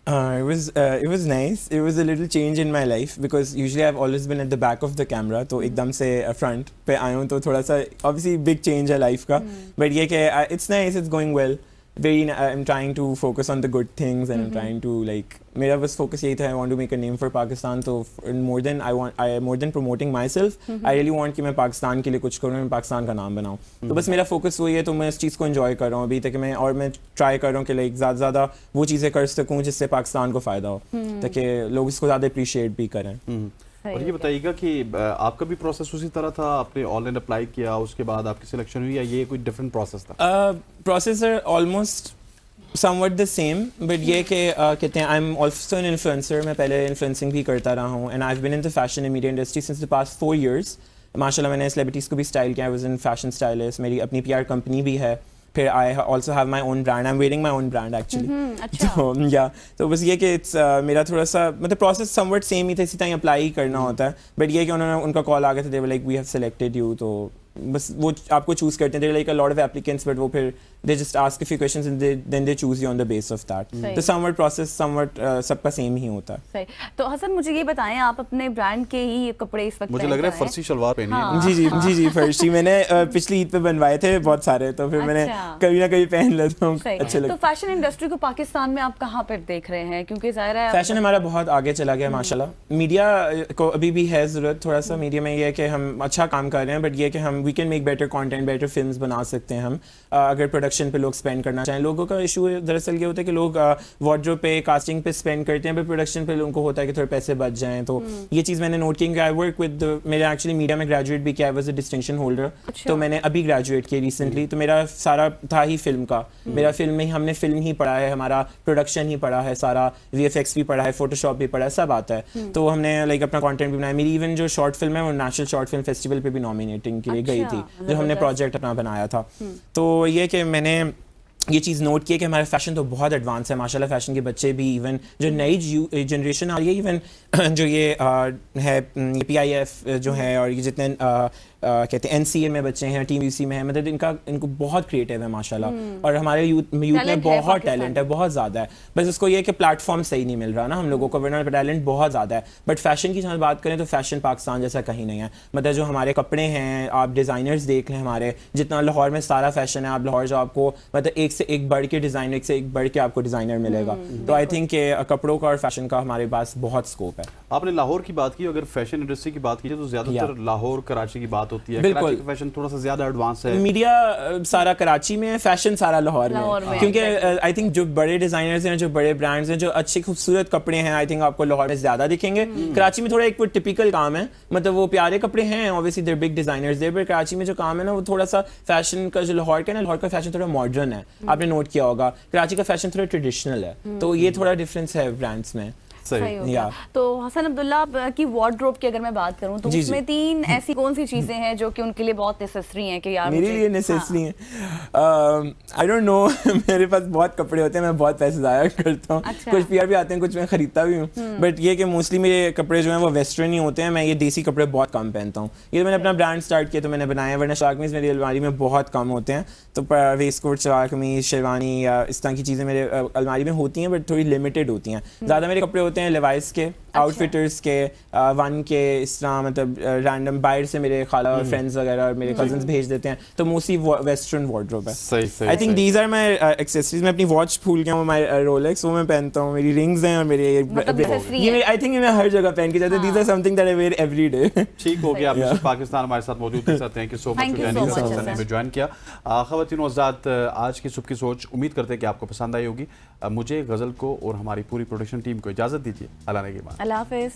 It was nice. It was a little change in my life because usually I've always been at the back of the camera. तो एकदम से front पे आया हूँ तो थोड़ा सा obviously big change है life का. But ये कि it's nice, it's going well. I'm trying to focus on the good things and I'm trying to like मेरा बस focus यही था, I want to make a name for Pakistan. तो more than promoting myself, I really want कि मैं पाकिस्तान के लिए कुछ करूँ, मैं पाकिस्तान का नाम बनाऊँ. तो बस मेरा focus वही है, तो मैं इस चीज़ को enjoy कर रहा हूँ अभी तक मैं, और मैं try कर रहा हूँ कि like ज़्यादा वो चीज़ें कर सकूँ जिससे पाकिस्तान को फ़ायदा हो, ताकि लोग इसको ज़्यादा appreciate भी करें. और ये बताइएगा कि आपका भी प्रोसेस उसी तरह था, आपने ऑनलाइन अप्लाई किया, उसके बाद आपकी सिलेक्शन हुई, या ये कोई डिफरेंट प्रोसेस था? Process are almost somewhat the same, but ये कि कहते हैं I'm also an influencer. मैं पहले influencing भी करता रहा हूँ and I've been in the fashion and media industry since the past 4 years. माशाल्लाह मैंने celebrities को भी style किया, I was in fashion stylist, मेरी अपनी PR कंपनी भी है, फिर I also have my own brand. I'm wearing my own brand actually. अच्छा। तो yeah, तो बस ये कि मेरा थोड़ा सा मतलब process somewhat same ही था, इसी तरह अप्लाई ही करना होता है, but ये कि उन्होंने उनका कॉल आ गया था, they were like we have selected you, तो बस वो आपको चूज करते हैं, they're like a lot of applicants, but वो फिर they just ask a few questions and then they choose you on the basis of that. तो somewhat process सबका सेम ही होता है. सही। तो हसन मुझे ये बताएं, आप अपने ब्रांड के ही कपड़े इस वक्त मुझे लग रहा है फर्सी शलवार पहनी है। जी फर्शी मैंने पिछली ईद पे बनवाए थे बहुत सारे, तो फिर मैंने कभी ना कभी पहन लेता हूँ, अच्छे लगते। तो फैशन इंडस्ट्री को पाकिस्तान में आप कहाँ पर देख रहे हैं, क्योंकि जाहिर है फैशन हमारा बहुत आगे चला गया माशाल्लाह. मीडिया को अभी भी है ज़रूरत थोड़ा सा, मीडिया में ये है कि हम अच्छा काम कर रहे हैं, बट ये कि हम we can make better content, better films बना सकते हैं हम, अगर प्रोडक्शन पे लोग स्पेंड करना चाहें. लोगों का इशू दरअसल ये होता है कि लोग वार्डरोब पे, कास्टिंग पे स्पेंड करते हैं, पर प्रोडक्शन पे उनको होता है कि थोड़े पैसे बच जाएं. तो ये चीज़ मैंने नोट की. आई वर्क विद मेरे एक्चुअली मीडिया में ग्रेजुएट भी किया, I was a distinction holder, तो मैंने अभी ग्रेजुएट किया रिसेंटली. तो मेरा सारा था ही फिल्म का, मेरा फिल्म में हमने फिल्म ही पढ़ा है, हमारा प्रोडक्शन ही पढ़ा है, सारा VFX भी पढ़ा है, फोटोशॉप भी पढ़ा है, सब आता है. तो हमने लाइक अपना कंटेंट भी बनाया. मेरी इवन जो शॉर्ट फिल्म है वो नेशनल शॉर्ट फिल्म फेस्टिवल पे भी नॉमिनेटिंग के लिए गई थी, जो हमने प्रोजेक्ट अपना बनाया था. तो ये कि मैंने ये चीज़ नोट की है कि हमारा फैशन तो बहुत एडवांस है माशाल्लाह. फैशन के बच्चे भी, इवन जो नई जनरेशन आ रही है, इवन जो ये है PIF जो है, और ये जितने कहते हैं NCA में बच्चे हैं, TUC में है, मतलब इनको बहुत क्रिएटिव है माशाल्लाह. और हमारे यूथ में बहुत टैलेंट है, बहुत ज़्यादा है. बस उसको ये कि प्लेटफॉर्म सही नहीं मिल रहा ना हम लोगों को, वरना टैलेंट बहुत ज़्यादा है. बट फैशन की जहाँ बात करें तो फैशन पाकिस्तान जैसा कहीं नहीं है. मतलब जो हमारे कपड़े हैं, आप डिज़ाइनर्स देख लें हमारे, जितना लाहौर में सारा फैशन है, आप लाहौर जो आपको मतलब एक से एक बढ़ के डिज़ाइनर, एक से एक बढ़ के आपको डिज़ाइनर मिलेगा. तो आई थिंक कपड़ों का और फैशन का हमारे पास बहुत स्कोप है. आपने लाहौर की बात की, अगर फैशन इंडस्ट्री की बात की तो ज्यादातर लाहौर कराची की बात होती है. बिल्कुल. कराची का फैशन थोड़ा सा ज्यादा एडवांस है. मीडिया सारा कराची में है, फैशन सारा लाहौर में, क्योंकि आई थिंक जो बड़े डिजाइनर्स हैं, जो बड़े ब्रांड्स हैं, जो अच्छे खूबसूरत कपड़े हैं, आई थिंक आपको लाहौर में ज्यादा दिखेंगे. कराची में थोड़ा एक टिपिकल काम है, मतलब वो प्यारे कपड़े हैं, obviously there big designers there, पर कराची में जो काम है ना वो थोड़ा सा फैशन का, जो लाहौर का ना, लाहौर का फैशन थोड़ा मॉडर्न है. आपने नोट किया होगा, कराची का फैशन थोड़ा ट्रेडिशनल है. तो ये थोड़ा डिफरेंस है ब्रांड्स में. सही हो गया। या तो हसन अब्दुल्ला की वार्डरोब की अगर मैं बात करूं तो जी, उसमें जी। 3 ऐसी कौन सी चीजें हैं जो कि उनके लिए बहुत नेसेसरी हैं कि यार मेरे मुझे- लिए नेसेसरी है। आई डोंट नो मेरे पास बहुत कपड़े होते हैं, मैं बहुत पैसे ज़ाया करता हूँ। अच्छा। कुछ पीआर भी आते हैं, कुछ मैं खरीदता भी हूँ, बट ये कि मोस्टली मेरे कपड़े जो हैं वो वेस्टर्न ही होते हैं। मैं ये देसी कपड़े बहुत कम पहनता हूँ। ये तो मैंने अपना ब्रांड स्टार्ट किया तो मैंने बनाया, वरना शराब कमीज़ मेरी अलमारी में बहुत कम होते हैं। तो वेस्ट कोट, शराब कमीज़, शेरवानी या इस तरह की चीज़ें मेरे अलमारी में होती हैं, बट थोड़ी लिमिटेड होती हैं। ज़्यादा मेरे कपड़े होते हैं लेवाइस के, आउटफिटर्स के, वन के, इस तरह मतलब रैंडम बाहर से मेरे खाला और फ्रेंड्स वगैरह और मेरे कजन्स भेज देते हैं, तो मोस्टली वेस्टर्न वार्डरोब है। सही सही I think these are my accessories. मैं अपनी वॉच भूल गया हूँ, माई रोलेक्स, वो मैं पहनता हूँ, मेरी रिंग्स हैं और मेरे मतलब accessory ये है। आई थिंक मैं हर जगह पहन के जाता हूँ। These are something that I wear every day. ठीक हो गया। मिस्टर पाकिस्तान हमारे साथ मौजूद थे। Thank you so much Thank you so much, ने sir. ज्वाइन किया। ख़वातीन और हज़रात, आज की सुबह की सोच उम्मीद करते हैं कि आपको पसंद आई होगी। मुझे, गज़ल को और हमारी पूरी प्रोडक्शन टीम को इजाज़त दीजिए। अल्लाह ने के बाद। अल्लाह हाफिज।